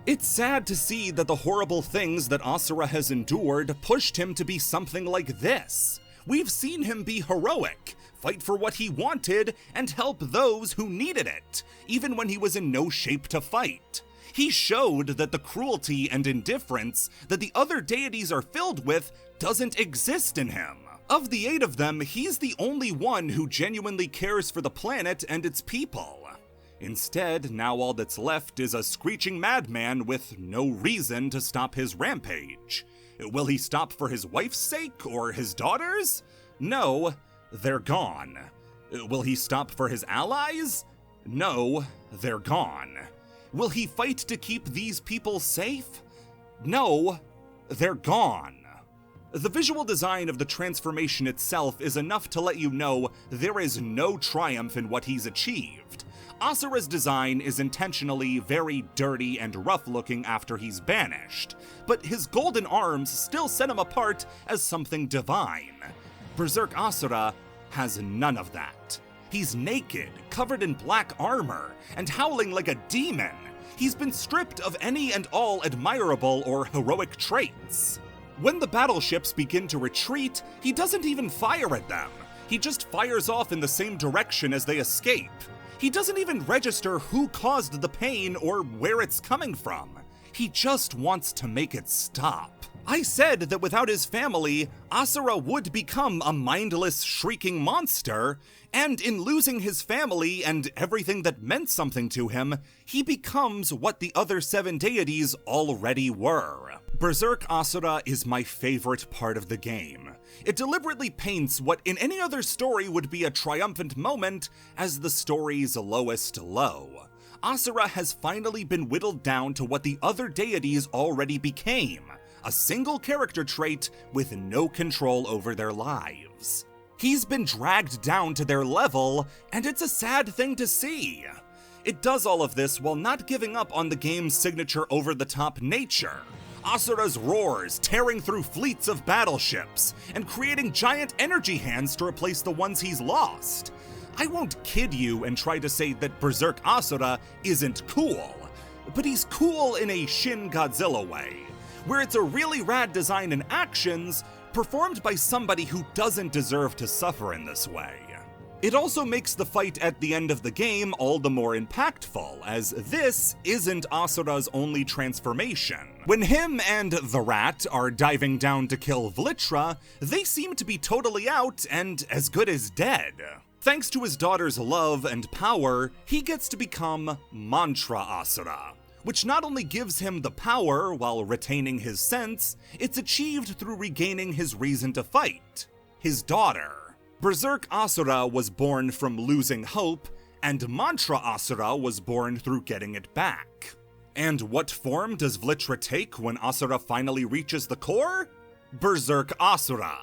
It's sad to see that the horrible things that Asura has endured pushed him to be something like this. We've seen him be heroic, fight for what he wanted, and help those who needed it, even when he was in no shape to fight. He showed that the cruelty and indifference that the other deities are filled with doesn't exist in him. Of the 8 of them, he's the only one who genuinely cares for the planet and its people. Instead, now all that's left is a screeching madman with no reason to stop his rampage. Will he stop for his wife's sake or his daughter's? No, they're gone. Will he stop for his allies? No, they're gone. Will he fight to keep these people safe? No, they're gone. The visual design of the transformation itself is enough to let you know there is no triumph in what he's achieved. Asura's design is intentionally very dirty and rough-looking after he's banished, but his golden arms still set him apart as something divine. Berserk Asura has none of that. He's naked, covered in black armor, and howling like a demon. He's been stripped of any and all admirable or heroic traits. When the battleships begin to retreat, he doesn't even fire at them. He just fires off in the same direction as they escape. He doesn't even register who caused the pain or where it's coming from. He just wants to make it stop. I said that without his family, Asura would become a mindless, shrieking monster, and in losing his family and everything that meant something to him, he becomes what the other 7 deities already were. Berserk Asura is my favorite part of the game. It deliberately paints what in any other story would be a triumphant moment as the story's lowest low. Asura has finally been whittled down to what the other deities already became, a single character trait with no control over their lives. He's been dragged down to their level, and it's a sad thing to see. It does all of this while not giving up on the game's signature over-the-top nature. Asura's roars tearing through fleets of battleships, and creating giant energy hands to replace the ones he's lost. I won't kid you and try to say that Berserk Asura isn't cool, but he's cool in a Shin Godzilla way, where it's a really rad design and actions performed by somebody who doesn't deserve to suffer in this way. It also makes the fight at the end of the game all the more impactful, as this isn't Asura's only transformation. When him and the rat are diving down to kill Vlitra, they seem to be totally out and as good as dead. Thanks to his daughter's love and power, he gets to become Mantra Asura, which not only gives him the power while retaining his sense, it's achieved through regaining his reason to fight, his daughter. Berserk Asura was born from losing hope, and Mantra Asura was born through getting it back. And what form does Vlitra take when Asura finally reaches the core? Berserk Asura.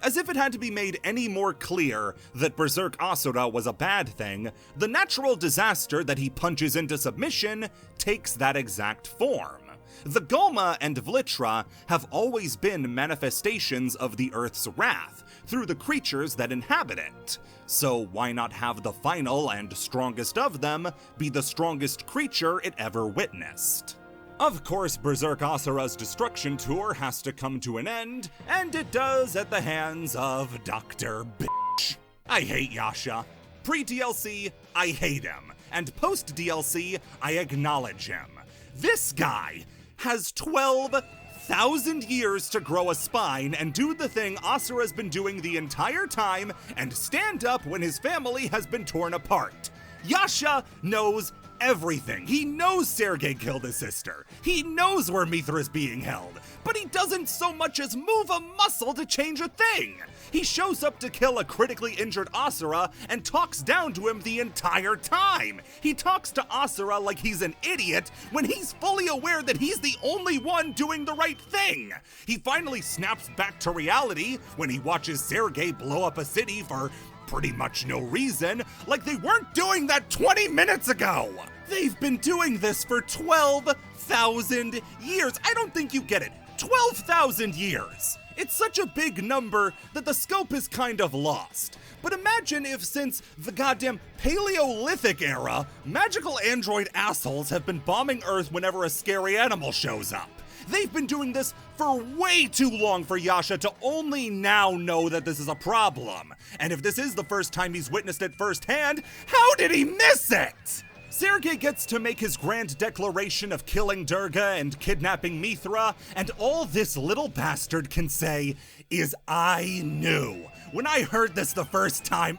As if it had to be made any more clear that Berserk Asura was a bad thing, the natural disaster that he punches into submission takes that exact form. The Goma and Vlitra have always been manifestations of the Earth's wrath through the creatures that inhabit it. So why not have the final and strongest of them be the strongest creature it ever witnessed? Of course, Berserk Asura's destruction tour has to come to an end, and it does at the hands of Dr. Bitch. I hate Yasha. Pre-DLC, I hate him, and post-DLC, I acknowledge him. This guy has 12,000 years to grow a spine and do the thing Asura's been doing the entire time and stand up when his family has been torn apart. Yasha knows everything. He knows Sergei killed his sister. He knows where Mithra is being held, but he doesn't so much as move a muscle to change a thing. He shows up to kill a critically injured Asura and talks down to him the entire time. He talks to Asura like he's an idiot when he's fully aware that he's the only one doing the right thing. He finally snaps back to reality when he watches Sergei blow up a city for pretty much no reason, like they weren't doing that 20 minutes ago. They've been doing this for 12,000 years. I don't think you get it. 12,000 years. It's such a big number that the scope is kind of lost. But imagine if since the goddamn Paleolithic era, magical android assholes have been bombing Earth whenever a scary animal shows up. They've been doing this for way too long for Yasha to only now know that this is a problem. And if this is the first time he's witnessed it firsthand, how did he miss it? Sergei gets to make his grand declaration of killing Durga and kidnapping Mithra, and all this little bastard can say is, "I knew." When I heard this the first time,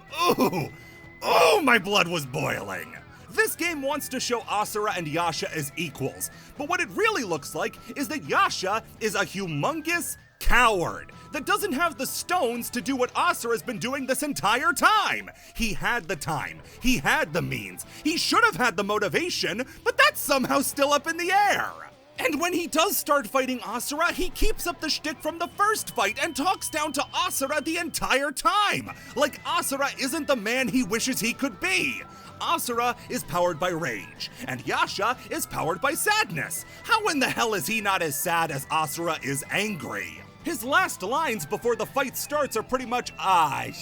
my blood was boiling. This game wants to show Asura and Yasha as equals, but what it really looks like is that Yasha is a humongous coward that doesn't have the stones to do what Asura has been doing this entire time. He had the time, he had the means, he should have had the motivation, but that's somehow still up in the air. And when he does start fighting Asura, he keeps up the shtick from the first fight and talks down to Asura the entire time, like Asura isn't the man he wishes he could be. Asura is powered by rage, and Yasha is powered by sadness. How in the hell is he not as sad as Asura is angry? His last lines before the fight starts are pretty much, I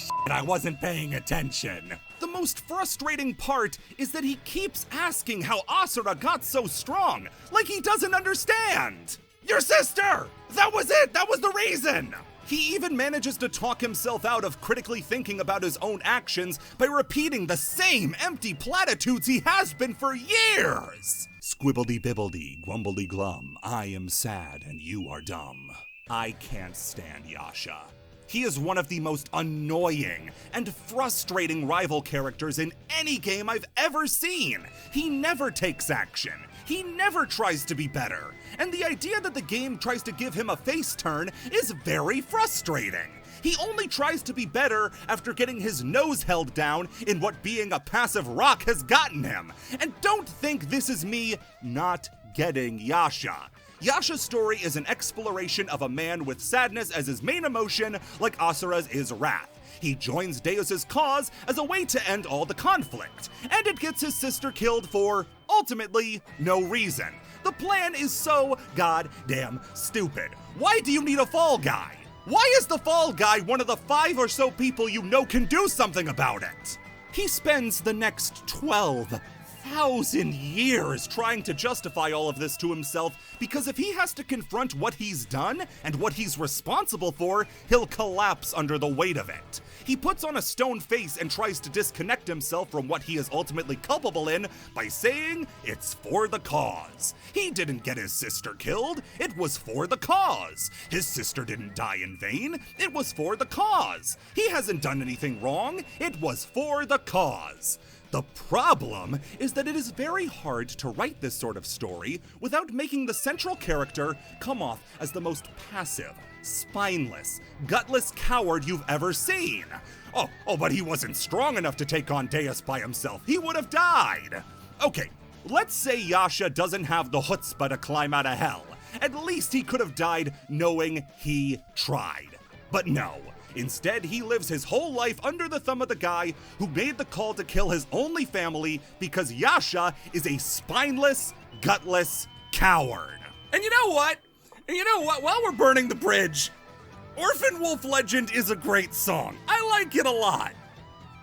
wasn't paying attention. The most frustrating part is that he keeps asking how Asura got so strong, like he doesn't understand. Your sister! That was it! That was the reason! He even manages to talk himself out of critically thinking about his own actions by repeating the same empty platitudes he has been for years. Squibbledy-bibbledy, grumbledy-glum, I am sad and you are dumb. I can't stand Yasha. He is one of the most annoying and frustrating rival characters in any game I've ever seen. He never takes action. He never tries to be better. And the idea that the game tries to give him a face turn is very frustrating. He only tries to be better after getting his nose held down in what being a passive rock has gotten him. And don't think this is me not getting Yasha. Yasha's story is an exploration of a man with sadness as his main emotion, like Asura's is wrath. He joins Deus's cause as a way to end all the conflict, and it gets his sister killed for, ultimately, no reason. The plan is so goddamn stupid. Why do you need a fall guy? Why is the fall guy one of the 5 or so people you know can do something about it? He spends the next 12,000 years trying to justify all of this to himself, because if he has to confront what he's done and what he's responsible for, he'll collapse under the weight of it. He puts on a stone face and tries to disconnect himself from what he is ultimately culpable in by saying it's for the cause. He didn't get his sister killed, it was for the cause. His sister didn't die in vain, it was for the cause. He hasn't done anything wrong, it was for the cause. The problem is that it is very hard to write this sort of story without making the central character come off as the most passive, spineless, gutless coward you've ever seen. Oh, but he wasn't strong enough to take on Deus by himself. He would have died. Okay, let's say Yasha doesn't have the chutzpah to climb out of hell. At least he could have died knowing he tried. But no. Instead, he lives his whole life under the thumb of the guy who made the call to kill his only family because Yasha is a spineless, gutless coward. And you know what? While we're burning the bridge, Orphan Wolf Legend is a great song. I like it a lot.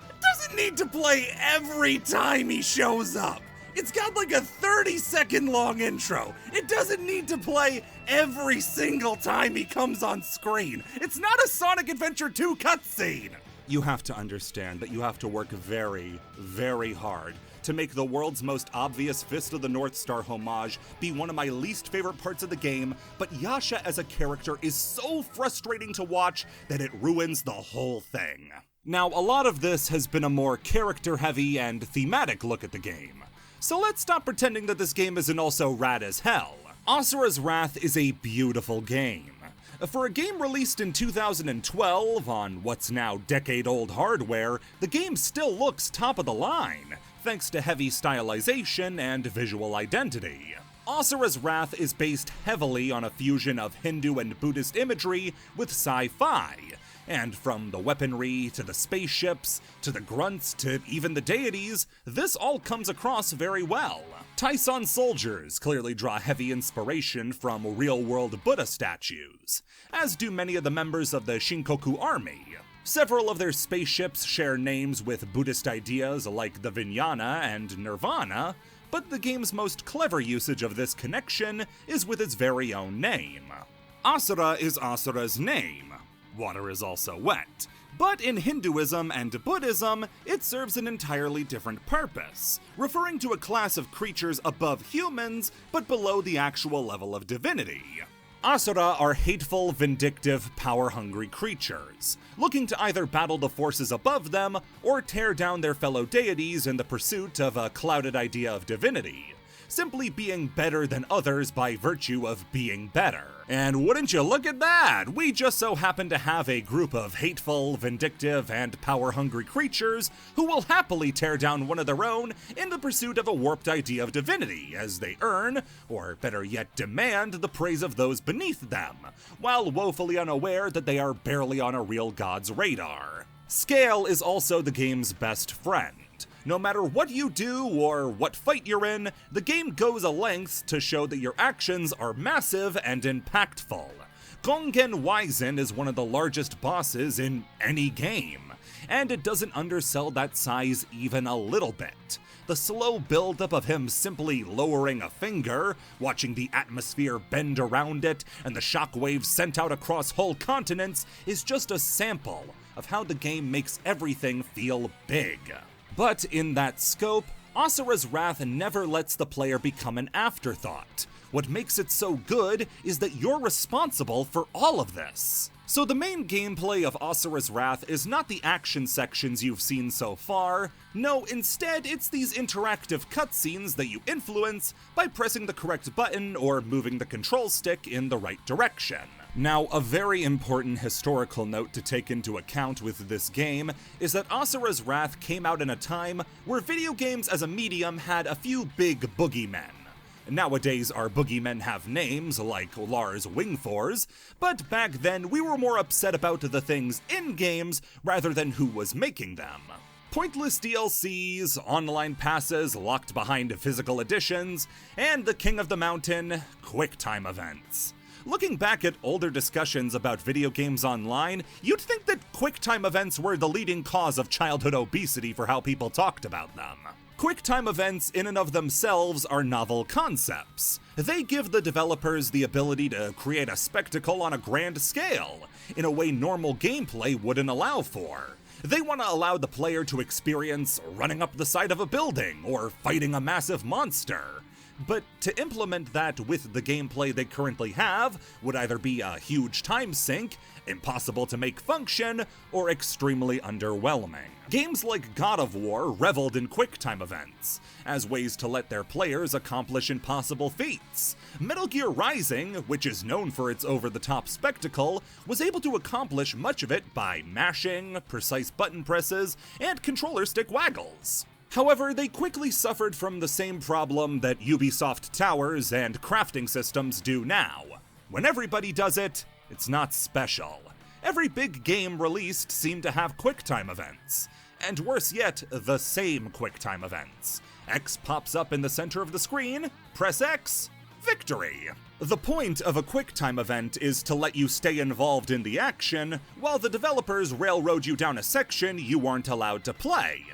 It doesn't need to play every time he shows up. It's got like a 30-second long intro. It doesn't need to play every single time he comes on screen. It's not a Sonic Adventure 2 cutscene. You have to understand that you have to work very, very hard to make the world's most obvious Fist of the North Star homage be one of my least favorite parts of the game, but Yasha as a character is so frustrating to watch that it ruins the whole thing. Now, a lot of this has been a more character-heavy and thematic look at the game. So let's stop pretending that this game isn't also rad as hell. Asura's Wrath is a beautiful game. For a game released in 2012 on what's now decade-old hardware, the game still looks top of the line, thanks to heavy stylization and visual identity. Asura's Wrath is based heavily on a fusion of Hindu and Buddhist imagery with sci-fi, and from the weaponry to the spaceships to the grunts to even the deities, this all comes across very well. Tyson soldiers clearly draw heavy inspiration from real-world Buddha statues, as do many of the members of the Shinkoku army. Several of their spaceships share names with Buddhist ideas like the Vijnana and Nirvana, but the game's most clever usage of this connection is with its very own name. Asura is Asura's name. Water is also wet. But in Hinduism and Buddhism, it serves an entirely different purpose, referring to a class of creatures above humans, but below the actual level of divinity. Asura are hateful, vindictive, power-hungry creatures, looking to either battle the forces above them or tear down their fellow deities in the pursuit of a clouded idea of divinity, simply being better than others by virtue of being better. And wouldn't you look at that, we just so happen to have a group of hateful, vindictive, and power-hungry creatures who will happily tear down one of their own in the pursuit of a warped idea of divinity as they earn, or better yet demand, the praise of those beneath them, while woefully unaware that they are barely on a real god's radar. Scale is also the game's best friend. No matter what you do or what fight you're in, the game goes a length to show that your actions are massive and impactful. Gongen Waizen is one of the largest bosses in any game, and it doesn't undersell that size even a little bit. The slow buildup of him simply lowering a finger, watching the atmosphere bend around it, and the shockwaves sent out across whole continents is just a sample of how the game makes everything feel big. But in that scope, Asura's Wrath never lets the player become an afterthought. What makes it so good is that you're responsible for all of this. So the main gameplay of Asura's Wrath is not the action sections you've seen so far. No, instead it's these interactive cutscenes that you influence by pressing the correct button or moving the control stick in the right direction. Now, a very important historical note to take into account with this game is that Asura's Wrath came out in a time where video games as a medium had a few big boogeymen. Nowadays, our boogeymen have names like Lars Wingfors, but back then we were more upset about the things in games rather than who was making them. Pointless DLCs, online passes locked behind physical editions, and the king of the mountain, QuickTime events. Looking back at older discussions about video games online, you'd think that QuickTime events were the leading cause of childhood obesity for how people talked about them. QuickTime events in and of themselves are novel concepts. They give the developers the ability to create a spectacle on a grand scale, in a way normal gameplay wouldn't allow for. They want to allow the player to experience running up the side of a building or fighting a massive monster. But to implement that with the gameplay they currently have would either be a huge time sink, impossible to make function, or extremely underwhelming. Games like God of War reveled in QuickTime events, as ways to let their players accomplish impossible feats. Metal Gear Rising, which is known for its over-the-top spectacle, was able to accomplish much of it by mashing, precise button presses, and controller stick waggles. However, they quickly suffered from the same problem that Ubisoft Towers and crafting systems do now. When everybody does it, it's not special. Every big game released seemed to have QuickTime events. And worse yet, the same QuickTime events. X pops up in the center of the screen, press X, victory! The point of a QuickTime event is to let you stay involved in the action, while the developers railroad you down a section you aren't allowed to play.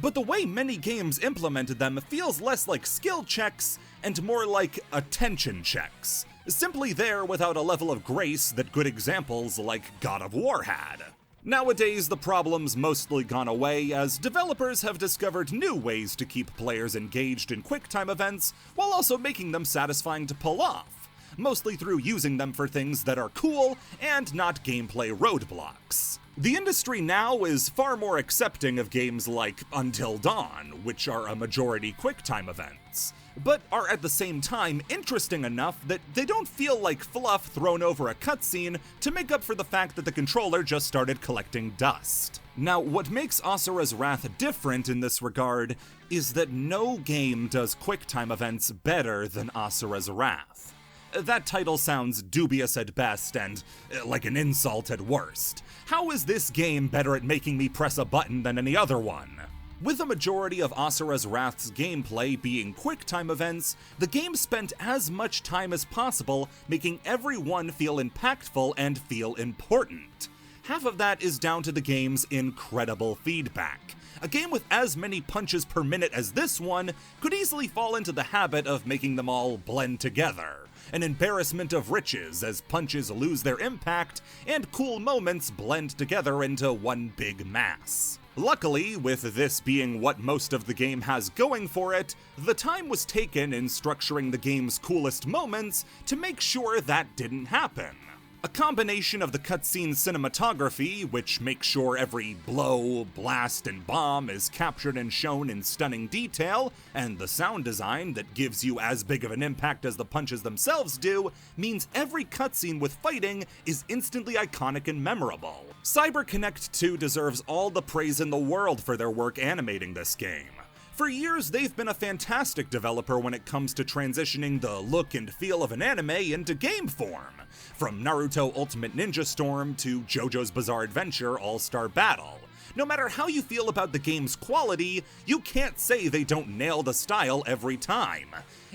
But the way many games implemented them feels less like skill checks and more like attention checks, simply there without a level of grace that good examples like God of War had. Nowadays, the problem's mostly gone away as developers have discovered new ways to keep players engaged in QuickTime events while also making them satisfying to pull off, mostly through using them for things that are cool and not gameplay roadblocks. The industry now is far more accepting of games like Until Dawn, which are a majority QuickTime events, but are at the same time interesting enough that they don't feel like fluff thrown over a cutscene to make up for the fact that the controller just started collecting dust. Now, what makes Asura's Wrath different in this regard is that no game does QuickTime events better than Asura's Wrath. That title sounds dubious at best and like an insult at worst. How is this game better at making me press a button than any other one? With a majority of Asura's Wrath's gameplay being QuickTime events, the game spent as much time as possible making everyone feel impactful and feel important. Half of that is down to the game's incredible feedback. A game with as many punches per minute as this one could easily fall into the habit of making them all blend together. An embarrassment of riches as punches lose their impact and cool moments blend together into one big mass. Luckily, with this being what most of the game has going for it, the time was taken in structuring the game's coolest moments to make sure that didn't happen. A combination of the cutscene cinematography, which makes sure every blow, blast, and bomb is captured and shown in stunning detail, and the sound design that gives you as big of an impact as the punches themselves do, means every cutscene with fighting is instantly iconic and memorable. CyberConnect 2 deserves all the praise in the world for their work animating this game. For years, they've been a fantastic developer when it comes to transitioning the look and feel of an anime into game form, from Naruto Ultimate Ninja Storm to JoJo's Bizarre Adventure All-Star Battle. No matter how you feel about the game's quality, you can't say they don't nail the style every time.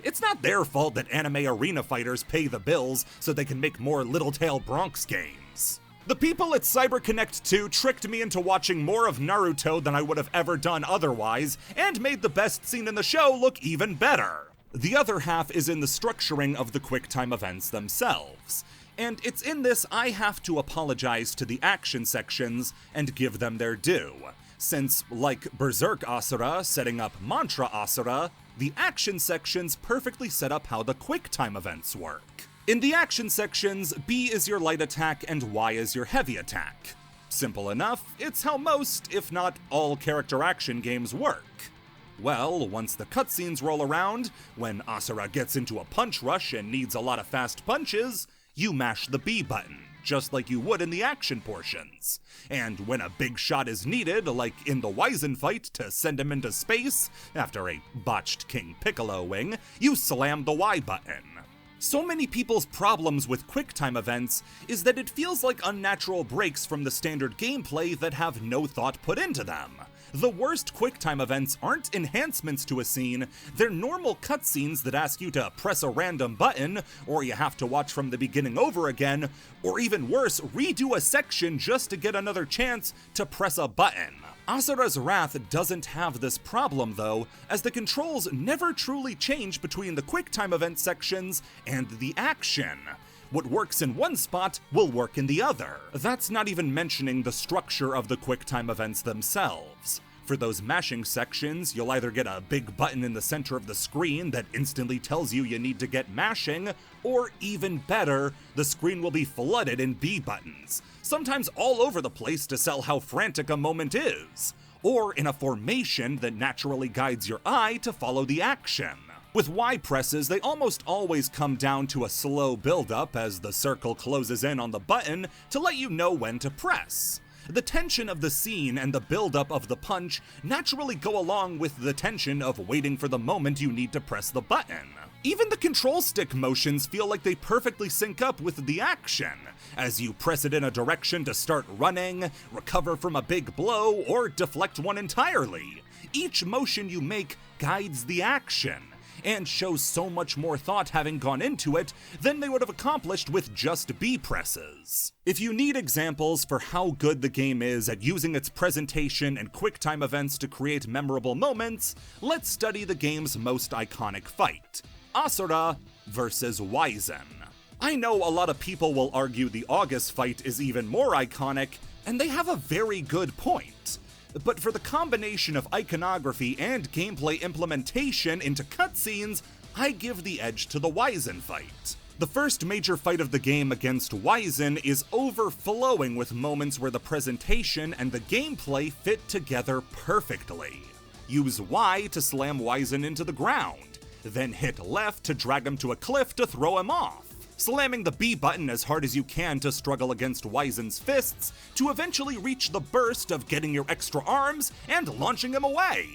It's not their fault that anime arena fighters pay the bills so they can make more Littletail Bronx games. The people at CyberConnect 2 tricked me into watching more of Naruto than I would have ever done otherwise, and made the best scene in the show look even better. The other half is in the structuring of the QuickTime events themselves. And it's in this I have to apologize to the action sections and give them their due, since, like Berserk Asura setting up Mantra Asura, the action sections perfectly set up how the QuickTime events work. In the action sections, B is your light attack and Y is your heavy attack. Simple enough, it's how most, if not all, character action games work. Well, once the cutscenes roll around, when Asura gets into a punch rush and needs a lot of fast punches, you mash the B button, just like you would in the action portions. And when a big shot is needed, like in the Wizen fight to send him into space, after a botched King Piccolo wing, you slam the Y button. So many people's problems with QuickTime events is that it feels like unnatural breaks from the standard gameplay that have no thought put into them. The worst QuickTime events aren't enhancements to a scene, they're normal cutscenes that ask you to press a random button, or you have to watch from the beginning over again, or even worse, redo a section just to get another chance to press a button. Asura's Wrath doesn't have this problem though, as the controls never truly change between the QuickTime event sections and the action. What works in one spot will work in the other. That's not even mentioning the structure of the QuickTime events themselves. For those mashing sections, you'll either get a big button in the center of the screen that instantly tells you need to get mashing, or even better, the screen will be flooded in B buttons, sometimes all over the place to sell how frantic a moment is, or in a formation that naturally guides your eye to follow the action. With Y presses, they almost always come down to a slow build-up as the circle closes in on the button to let you know when to press. The tension of the scene and the build-up of the punch naturally go along with the tension of waiting for the moment you need to press the button. Even the control stick motions feel like they perfectly sync up with the action, as you press it in a direction to start running, recover from a big blow, or deflect one entirely. Each motion you make guides the action, and shows so much more thought having gone into it than they would have accomplished with just B presses. If you need examples for how good the game is at using its presentation and QuickTime events to create memorable moments, let's study the game's most iconic fight, Asura versus Wizen. I know a lot of people will argue the August fight is even more iconic, and they have a very good point. But for the combination of iconography and gameplay implementation into cutscenes, I give the edge to the Wizen fight. The first major fight of the game against Wyzen is overflowing with moments where the presentation and the gameplay fit together perfectly. Use Y to slam Wyzen into the ground, then hit left to drag him to a cliff to throw him off, slamming the B button as hard as you can to struggle against Wyzen's fists, to eventually reach the burst of getting your extra arms and launching him away.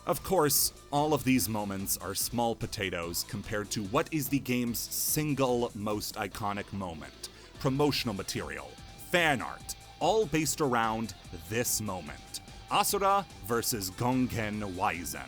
Of course, all of these moments are small potatoes compared to what is the game's single most iconic moment. Promotional material, fan art, all based around this moment. Asura versus Gongen Wyzen.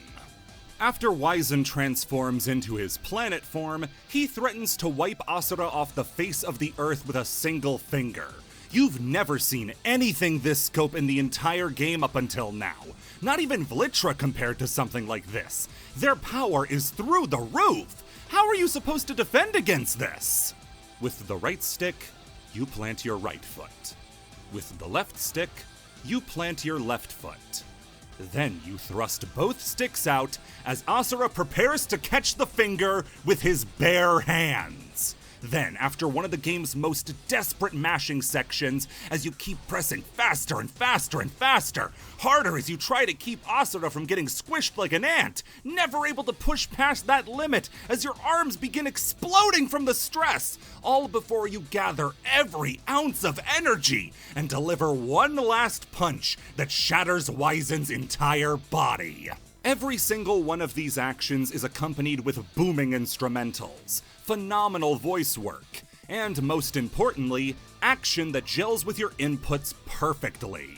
After Wyzen transforms into his planet form, he threatens to wipe Asura off the face of the earth with a single finger. You've never seen anything this scope in the entire game up until now. Not even Vlitra compared to something like this. Their power is through the roof. How are you supposed to defend against this? With the right stick, you plant your right foot. With the left stick, you plant your left foot. Then you thrust both sticks out as Asura prepares to catch the finger with his bare hands. Then, after one of the game's most desperate mashing sections, as you keep pressing faster and faster and faster, harder as you try to keep Asura from getting squished like an ant, never able to push past that limit as your arms begin exploding from the stress, all before you gather every ounce of energy and deliver one last punch that shatters Wyzen's entire body. Every single one of these actions is accompanied with booming instrumentals, phenomenal voice work, and most importantly, action that gels with your inputs perfectly.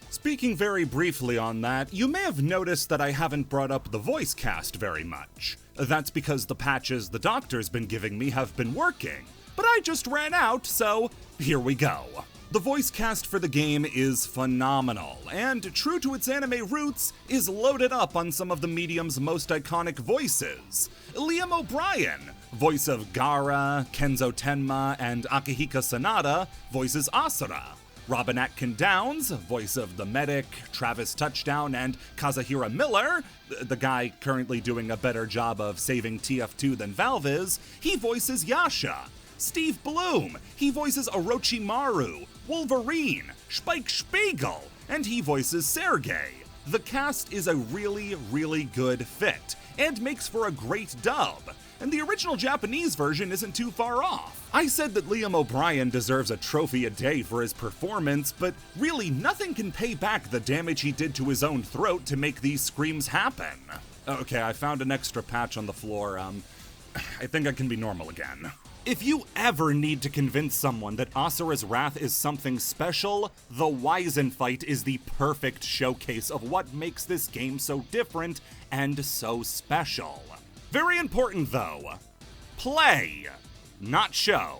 Speaking very briefly on that, you may have noticed that I haven't brought up the voice cast very much. That's because the patches the doctor's been giving me have been working, but I just ran out, so here we go. The voice cast for the game is phenomenal, and true to its anime roots, is loaded up on some of the medium's most iconic voices. Liam O'Brien, voice of Gaara, Kenzo Tenma, and Akihiko Sanada, voices Asura. Robin Atkin Downs, voice of the medic, Travis Touchdown, and Kazuhira Miller, the guy currently doing a better job of saving TF2 than Valve is, he voices Yasha. Steve Bloom, he voices Orochimaru, Wolverine, Spike Spiegel, and he voices Sergei. The cast is a really, really good fit, and makes for a great dub, and the original Japanese version isn't too far off. I said that Liam O'Brien deserves a trophy a day for his performance, but really nothing can pay back the damage he did to his own throat to make these screams happen. Okay, I found an extra patch on the floor, I think I can be normal again. If you ever need to convince someone that Asura's Wrath is something special, the Wyzen fight is the perfect showcase of what makes this game so different and so special. Very important though, play, not show.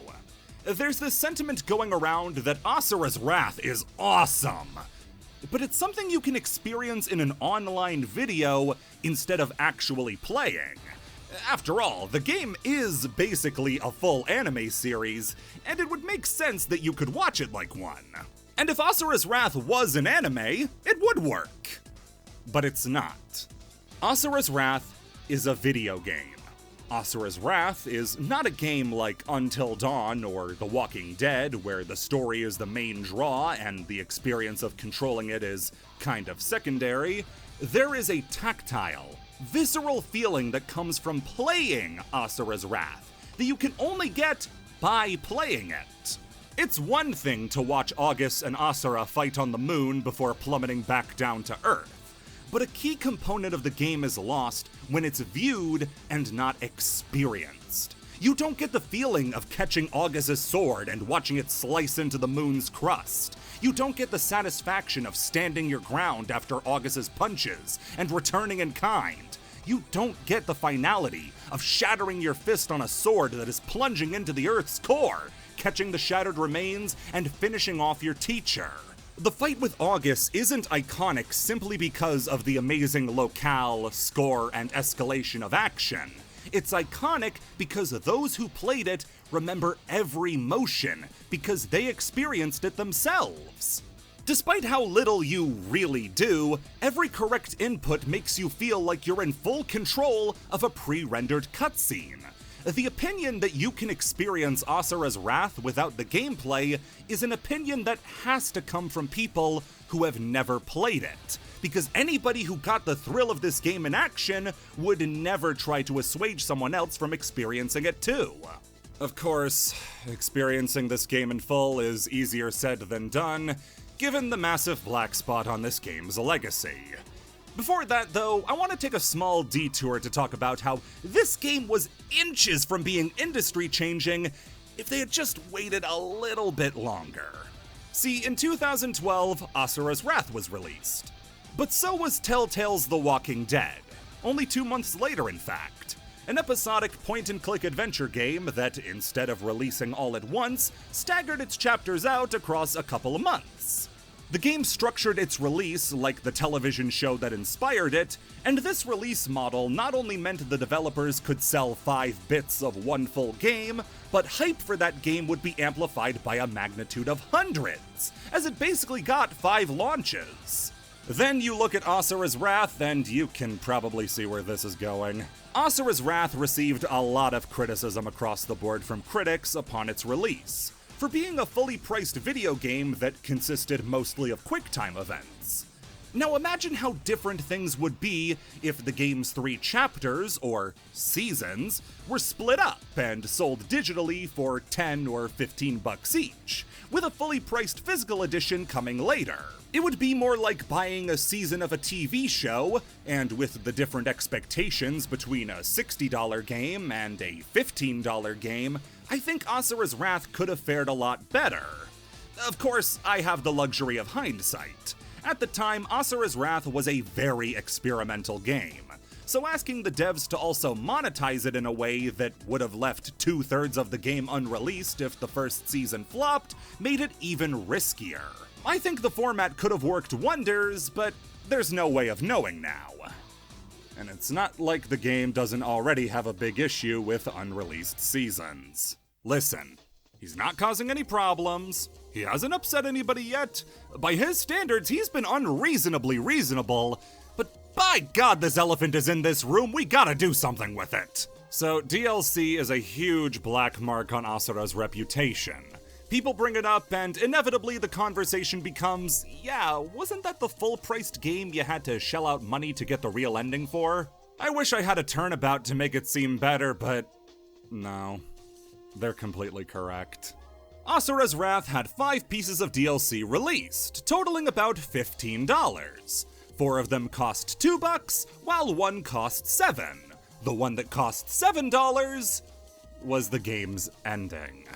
There's this sentiment going around that Asura's Wrath is awesome, but it's something you can experience in an online video instead of actually playing. After all, the game is basically a full anime series, and it would make sense that you could watch it like one. And if Asura's Wrath was an anime, it would work. But it's not. Asura's Wrath is a video game. Asura's Wrath is not a game like Until Dawn or The Walking Dead, where the story is the main draw and the experience of controlling it is kind of secondary. There is a tactile, visceral feeling that comes from playing Asura's Wrath that you can only get by playing it. It's one thing to watch August and Asura fight on the moon before plummeting back down to Earth, but a key component of the game is lost when it's viewed and not experienced. You don't get the feeling of catching August's sword and watching it slice into the moon's crust. You don't get the satisfaction of standing your ground after August's punches and returning in kind. You don't get the finality of shattering your fist on a sword that is plunging into the Earth's core, catching the shattered remains, and finishing off your teacher. The fight with August isn't iconic simply because of the amazing locale, score, and escalation of action. It's iconic because those who played it remember every motion because they experienced it themselves. Despite how little you really do, every correct input makes you feel like you're in full control of a pre-rendered cutscene. The opinion that you can experience Asura's Wrath without the gameplay is an opinion that has to come from people who have never played it, because anybody who got the thrill of this game in action would never try to assuage someone else from experiencing it too. Of course, experiencing this game in full is easier said than done, given the massive black spot on this game's legacy. Before that, though, I want to take a small detour to talk about how this game was inches from being industry-changing if they had just waited a little bit longer. See, in 2012, Asura's Wrath was released. But so was Telltale's The Walking Dead, only 2 months later in fact. An episodic point-and-click adventure game that, instead of releasing all at once, staggered its chapters out across a couple of months. The game structured its release like the television show that inspired it, and this release model not only meant the developers could sell 5 bits of one full game, but hype for that game would be amplified by a magnitude of hundreds, as it basically got 5 launches. Then you look at Asura's Wrath, and you can probably see where this is going. Asura's Wrath received a lot of criticism across the board from critics upon its release, for being a fully priced video game that consisted mostly of QuickTime events. Now imagine how different things would be if the game's 3 chapters, or seasons, were split up and sold digitally for $10 or $15 each, with a fully priced physical edition coming later. It would be more like buying a season of a TV show, and with the different expectations between a $60 game and a $15 game, I think Asura's Wrath could have fared a lot better. Of course, I have the luxury of hindsight. At the time, Asura's Wrath was a very experimental game, so asking the devs to also monetize it in a way that would have left 2/3 of the game unreleased if the first season flopped made it even riskier. I think the format could have worked wonders, but there's no way of knowing now. And it's not like the game doesn't already have a big issue with unreleased seasons. Listen, he's not causing any problems, he hasn't upset anybody yet, by his standards he's been unreasonably reasonable, but by God this elephant is in this room, we gotta do something with it. So DLC is a huge black mark on Asura's reputation. People bring it up, and inevitably the conversation becomes, yeah, wasn't that the full-priced game you had to shell out money to get the real ending for? I wish I had a turnabout to make it seem better, but no, they're completely correct. Asura's Wrath had 5 pieces of DLC released, totaling about $15. 4 of them cost $2, while 1 cost $7. The one that cost $7 was the game's ending.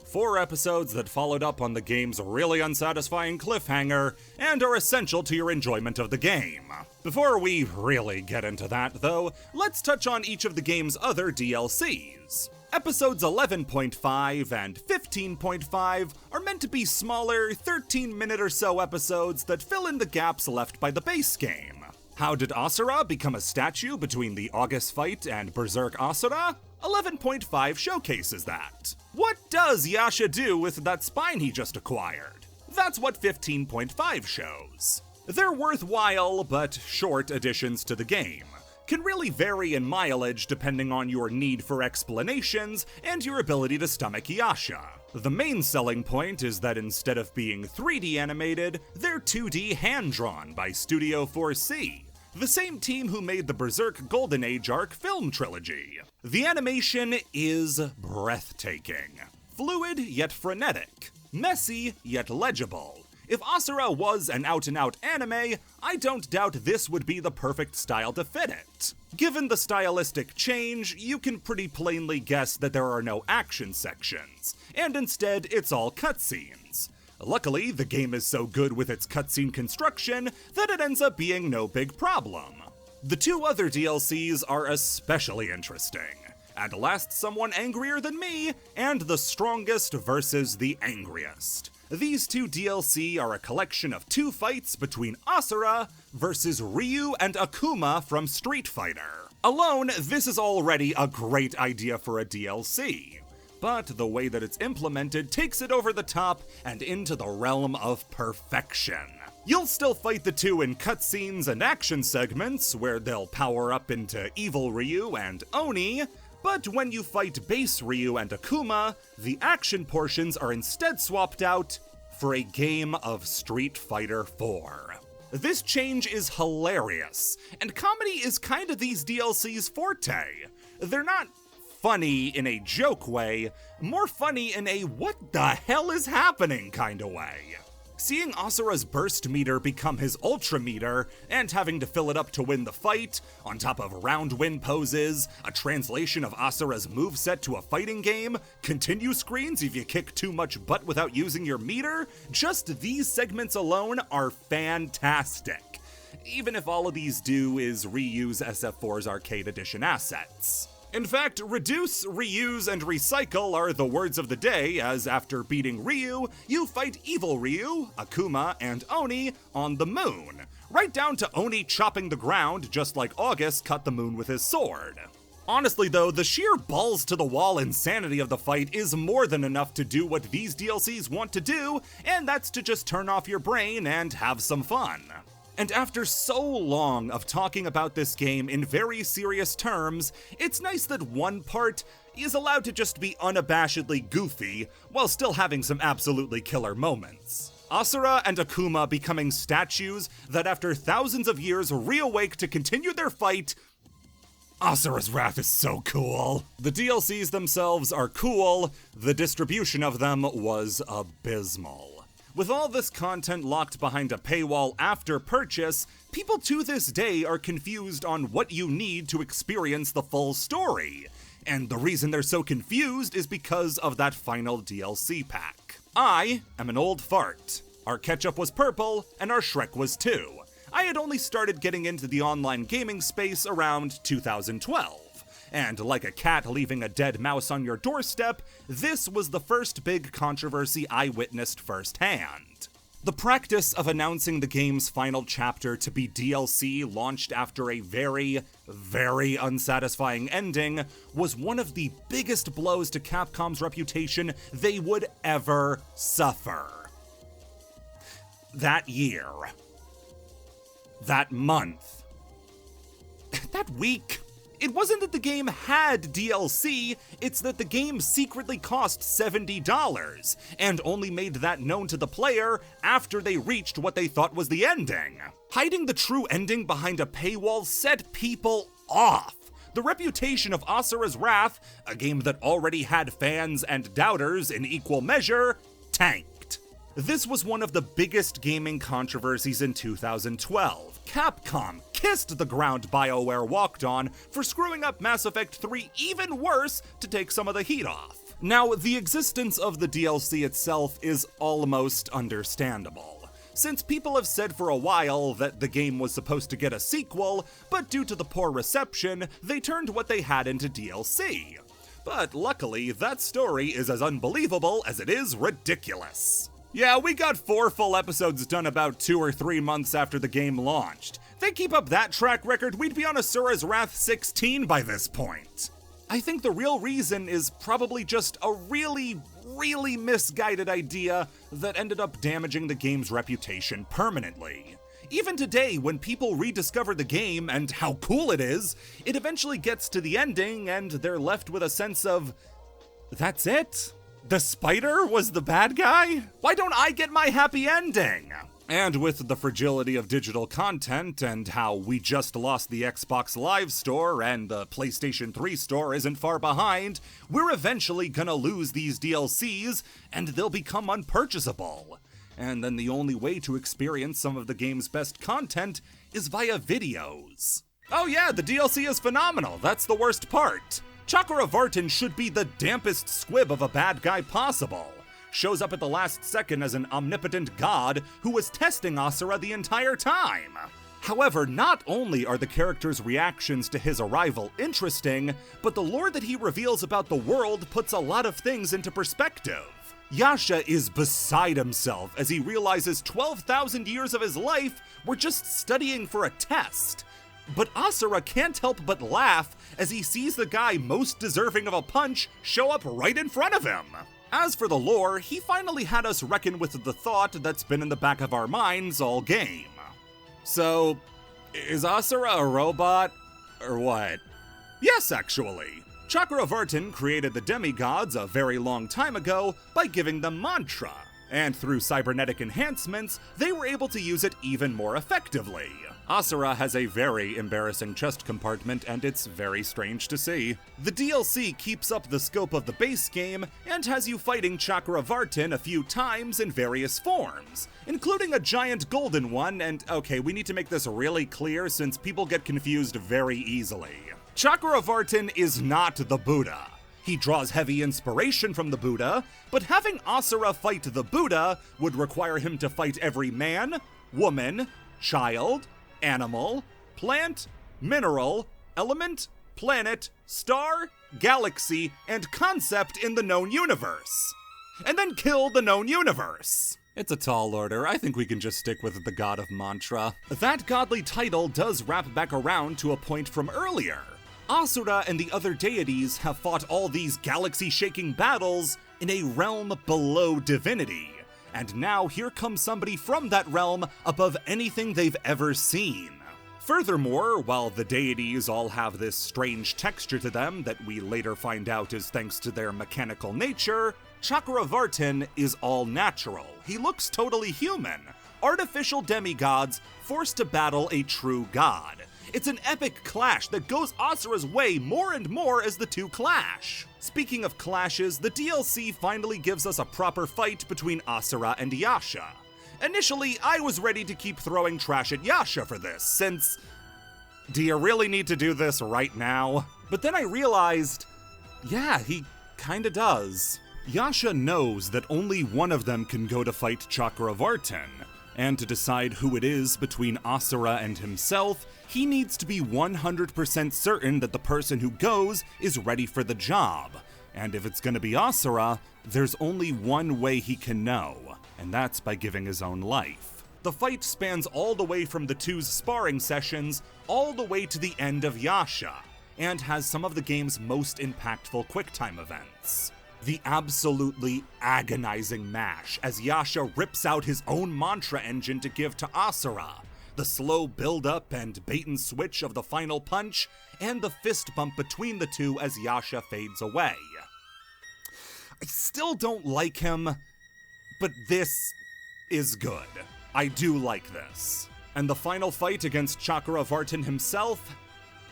4 episodes that followed up on the game's really unsatisfying cliffhanger and are essential to your enjoyment of the game. Before we really get into that, though, let's touch on each of the game's other DLCs. Episodes 11.5 and 15.5 are meant to be smaller, 13-minute or so episodes that fill in the gaps left by the base game. How did Asura become a statue between the August fight and Berserk Asura? 11.5 showcases that. What does Yasha do with that spine he just acquired? That's what 15.5 shows. They're worthwhile but short additions to the game. Can really vary in mileage depending on your need for explanations and your ability to stomach Yasha. The main selling point is that instead of being 3D animated, they're 2D hand-drawn by Studio 4C, the same team who made the Berserk Golden Age arc film trilogy. The animation is breathtaking. Fluid yet frenetic. Messy yet legible. If Asura was an out-and-out anime, I don't doubt this would be the perfect style to fit it. Given the stylistic change, you can pretty plainly guess that there are no action sections, and instead it's all cutscenes. Luckily, the game is so good with its cutscene construction that it ends up being no big problem. The 2 other DLCs are especially interesting. At last someone angrier than me, and the strongest versus the angriest. These 2 DLC are a collection of 2 fights between Asura versus Ryu and Akuma from Street Fighter. Alone, this is already a great idea for a DLC, but the way that it's implemented takes it over the top and into the realm of perfection. You'll still fight the 2 in cutscenes and action segments, where they'll power up into Evil Ryu and Oni, But when you fight base Ryu and Akuma, the action portions are instead swapped out for a game of Street Fighter 4. This change is hilarious, and comedy is kinda these DLC's forte. They're not funny in a joke way, more funny in a what the hell is happening kinda way. Seeing Asura's burst meter become his ultra meter, and having to fill it up to win the fight, on top of round win poses, a translation of Asura's moveset to a fighting game, continue screens if you kick too much butt without using your meter, just these segments alone are fantastic. Even if all of these do is reuse SF4's Arcade Edition assets. In fact, reduce, reuse, and recycle are the words of the day, as after beating Ryu, you fight Evil Ryu, Akuma, and Oni on the moon, right down to Oni chopping the ground just like August cut the moon with his sword. Honestly though, the sheer balls-to-the-wall insanity of the fight is more than enough to do what these DLCs want to do, and that's to just turn off your brain and have some fun. And after so long of talking about this game in very serious terms, it's nice that one part is allowed to just be unabashedly goofy, while still having some absolutely killer moments. Asura and Akuma becoming statues that after thousands of years reawake to continue their fight. Asura's Wrath is so cool. The DLCs themselves are cool, the distribution of them was abysmal. With all this content locked behind a paywall after purchase, people to this day are confused on what you need to experience the full story. And the reason they're so confused is because of that final DLC pack. I am an old fart. Our ketchup was purple, and our Shrek was too. I had only started getting into the online gaming space around 2012. And like a cat leaving a dead mouse on your doorstep, this was the first big controversy I witnessed firsthand. The practice of announcing the game's final chapter to be DLC launched after a very, very unsatisfying ending was one of the biggest blows to Capcom's reputation they would ever suffer. That year. That month. That week. It wasn't that the game had DLC, it's that the game secretly cost $70, and only made that known to the player after they reached what they thought was the ending. Hiding the true ending behind a paywall set people off. The reputation of Asura's Wrath, a game that already had fans and doubters in equal measure, tanked. This was one of the biggest gaming controversies in 2012. Capcom kissed the ground BioWare walked on for screwing up Mass Effect 3 even worse to take some of the heat off. Now, the existence of the DLC itself is almost understandable, since people have said for a while that the game was supposed to get a sequel, but due to the poor reception, they turned what they had into DLC. But luckily, that story is as unbelievable as it is ridiculous. Yeah, we got 4 full episodes done about 2 or 3 months after the game launched. If they keep up that track record, we'd be on Asura's Wrath 16 by this point. I think the real reason is probably just a really misguided idea that ended up damaging the game's reputation permanently. Even today, when people rediscover the game and how cool it is, it eventually gets to the ending and they're left with a sense of, that's it? The spider was the bad guy? Why don't I get my happy ending? And with the fragility of digital content and how we just lost the Xbox Live store and the PlayStation 3 store isn't far behind, we're eventually gonna lose these DLCs and they'll become unpurchasable. And then the only way to experience some of the game's best content is via videos. Oh yeah, the DLC is phenomenal, that's the worst part. Chakra Vartan should be the dampest squib of a bad guy possible. Shows up at the last second as an omnipotent god who was testing Asura the entire time. However, not only are the character's reactions to his arrival interesting, but the lore that he reveals about the world puts a lot of things into perspective. Yasha is beside himself as he realizes 12,000 years of his life were just studying for a test. But Asura can't help but laugh as he sees the guy most deserving of a punch show up right in front of him. As for the lore, he finally had us reckon with the thought that's been in the back of our minds all game. So, is Asura a robot, or what? Yes, actually. Chakravartin created the demigods a very long time ago by giving them mantra, and through cybernetic enhancements, they were able to use it even more effectively. Asura has a very embarrassing chest compartment, and it's very strange to see. The DLC keeps up the scope of the base game and has you fighting Chakravartin a few times in various forms, including a giant golden one, and okay, we need to make this really clear since people get confused very easily. Chakravartin is not the Buddha. He draws heavy inspiration from the Buddha, but having Asura fight the Buddha would require him to fight every man, woman, child, animal, plant, mineral, element, planet, star, galaxy, and concept in the known universe. And then kill the known universe. It's a tall order. I think we can just stick with the God of Mantra. That godly title does wrap back around to a point from earlier. Asura and the other deities have fought all these galaxy-shaking battles in a realm below divinity. And now here comes somebody from that realm above anything they've ever seen. Furthermore, while the deities all have this strange texture to them that we later find out is thanks to their mechanical nature, Chakravartin is all natural. He looks totally human. Artificial demigods forced to battle a true god. It's an epic clash that goes Asura's way more and more as the two clash. Speaking of clashes, the DLC finally gives us a proper fight between Asura and Yasha. Initially, I was ready to keep throwing trash at Yasha for this, since... do you really need to do this right now? But then I realized, yeah, he kinda does. Yasha knows that only one of them can go to fight Chakravartin, and to decide who it is between Asura and himself, he needs to be 100% certain that the person who goes is ready for the job. And if it's gonna be Asura, there's only one way he can know, and that's by giving his own life. The fight spans all the way from the two's sparring sessions, all the way to the end of Yasha, and has some of the game's most impactful QuickTime events. The absolutely agonizing mash as Yasha rips out his own mantra engine to give to Asura, the slow build-up and bait-and-switch of the final punch, and the fist bump between the two as Yasha fades away. I still don't like him, but this is good. I do like this. And the final fight against Chakravartin himself?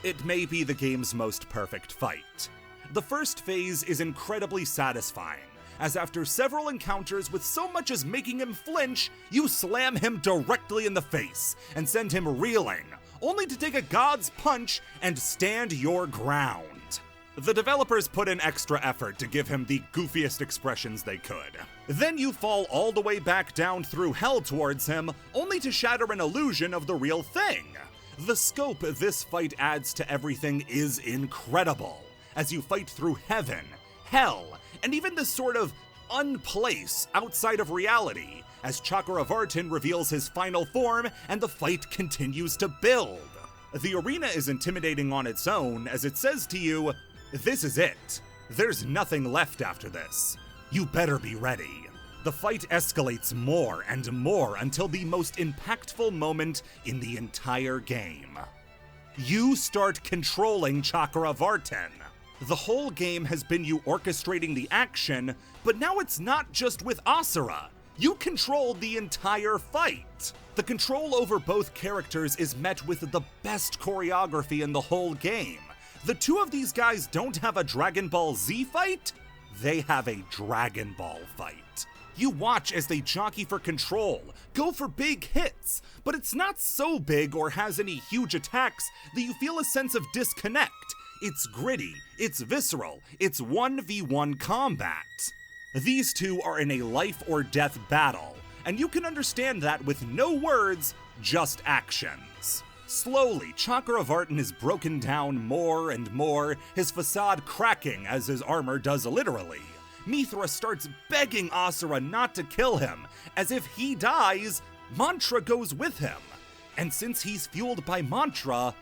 It may be the game's most perfect fight. The first phase is incredibly satisfying, as after several encounters with so much as making him flinch, you slam him directly in the face and send him reeling, only to take a god's punch and stand your ground. The developers put in extra effort to give him the goofiest expressions they could. Then you fall all the way back down through hell towards him, only to shatter an illusion of the real thing. The scope this fight adds to everything is incredible, as you fight through heaven, hell, and even this sort of unplace outside of reality, as Chakravartin reveals his final form and the fight continues to build. The arena is intimidating on its own, as it says to you, this is it. There's nothing left after this. You better be ready. The fight escalates more and more until the most impactful moment in the entire game. You start controlling Chakravartin. The whole game has been you orchestrating the action, but now it's not just with Asura. You control the entire fight. The control over both characters is met with the best choreography in the whole game. The two of these guys don't have a Dragon Ball Z fight, they have a Dragon Ball fight. You watch as they jockey for control, go for big hits, but it's not so big or has any huge attacks that you feel a sense of disconnect. It's gritty, it's visceral, it's 1v1 combat. These two are in a life or death battle, and you can understand that with no words, just actions. Slowly, Chakravartin is broken down more and more, his facade cracking as his armor does literally. Mithra starts begging Asura not to kill him, as if he dies, mantra goes with him. And since he's fueled by mantra,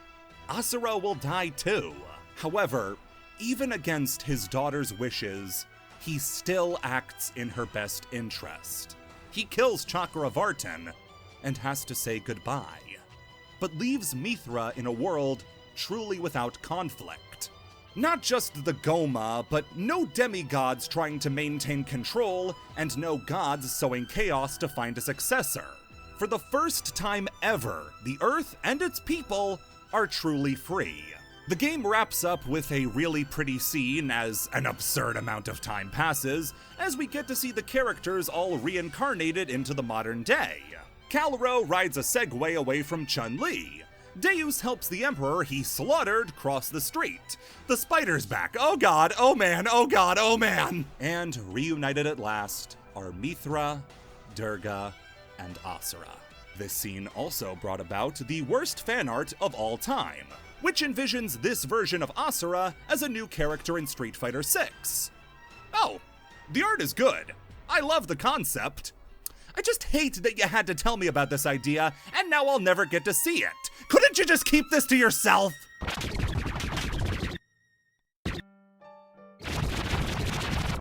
Asura will die too. However, even against his daughter's wishes, he still acts in her best interest. He kills Chakravartin and has to say goodbye, but leaves Mithra in a world truly without conflict. Not just the Goma, but no demigods trying to maintain control, and no gods sowing chaos to find a successor. For the first time ever, the Earth and its people are truly free. The game wraps up with a really pretty scene as an absurd amount of time passes, as we get to see the characters all reincarnated into the modern day. Kalro rides a Segway away from Chun-Li. Deus helps the Emperor he slaughtered cross the street. The spider's back, oh god, oh man, oh god, oh man! And reunited at last are Mithra, Durga, and Asura. This scene also brought about the worst fan art of all time, which envisions this version of Asura as a new character in Street Fighter 6. Oh, the art is good. I love the concept. I just hate that you had to tell me about this idea, and now I'll never get to see it. Couldn't you just keep this to yourself?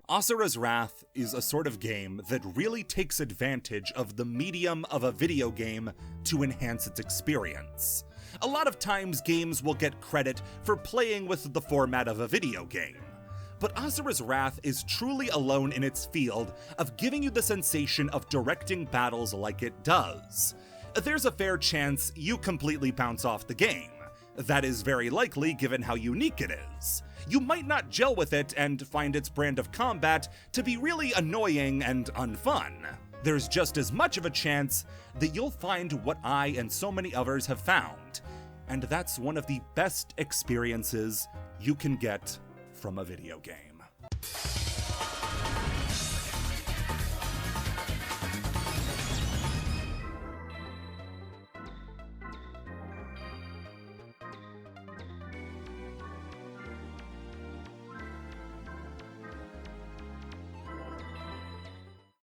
Asura's Wrath is a sort of game that really takes advantage of the medium of a video game to enhance its experience. A lot of times games will get credit for playing with the format of a video game, but Asura's Wrath is truly alone in its field of giving you the sensation of directing battles like it does. There's a fair chance you completely bounce off the game. That is very likely given how unique it is. You might not gel with it and find its brand of combat to be really annoying and unfun. There's just as much of a chance that you'll find what I and so many others have found, and that's one of the best experiences you can get from a video game.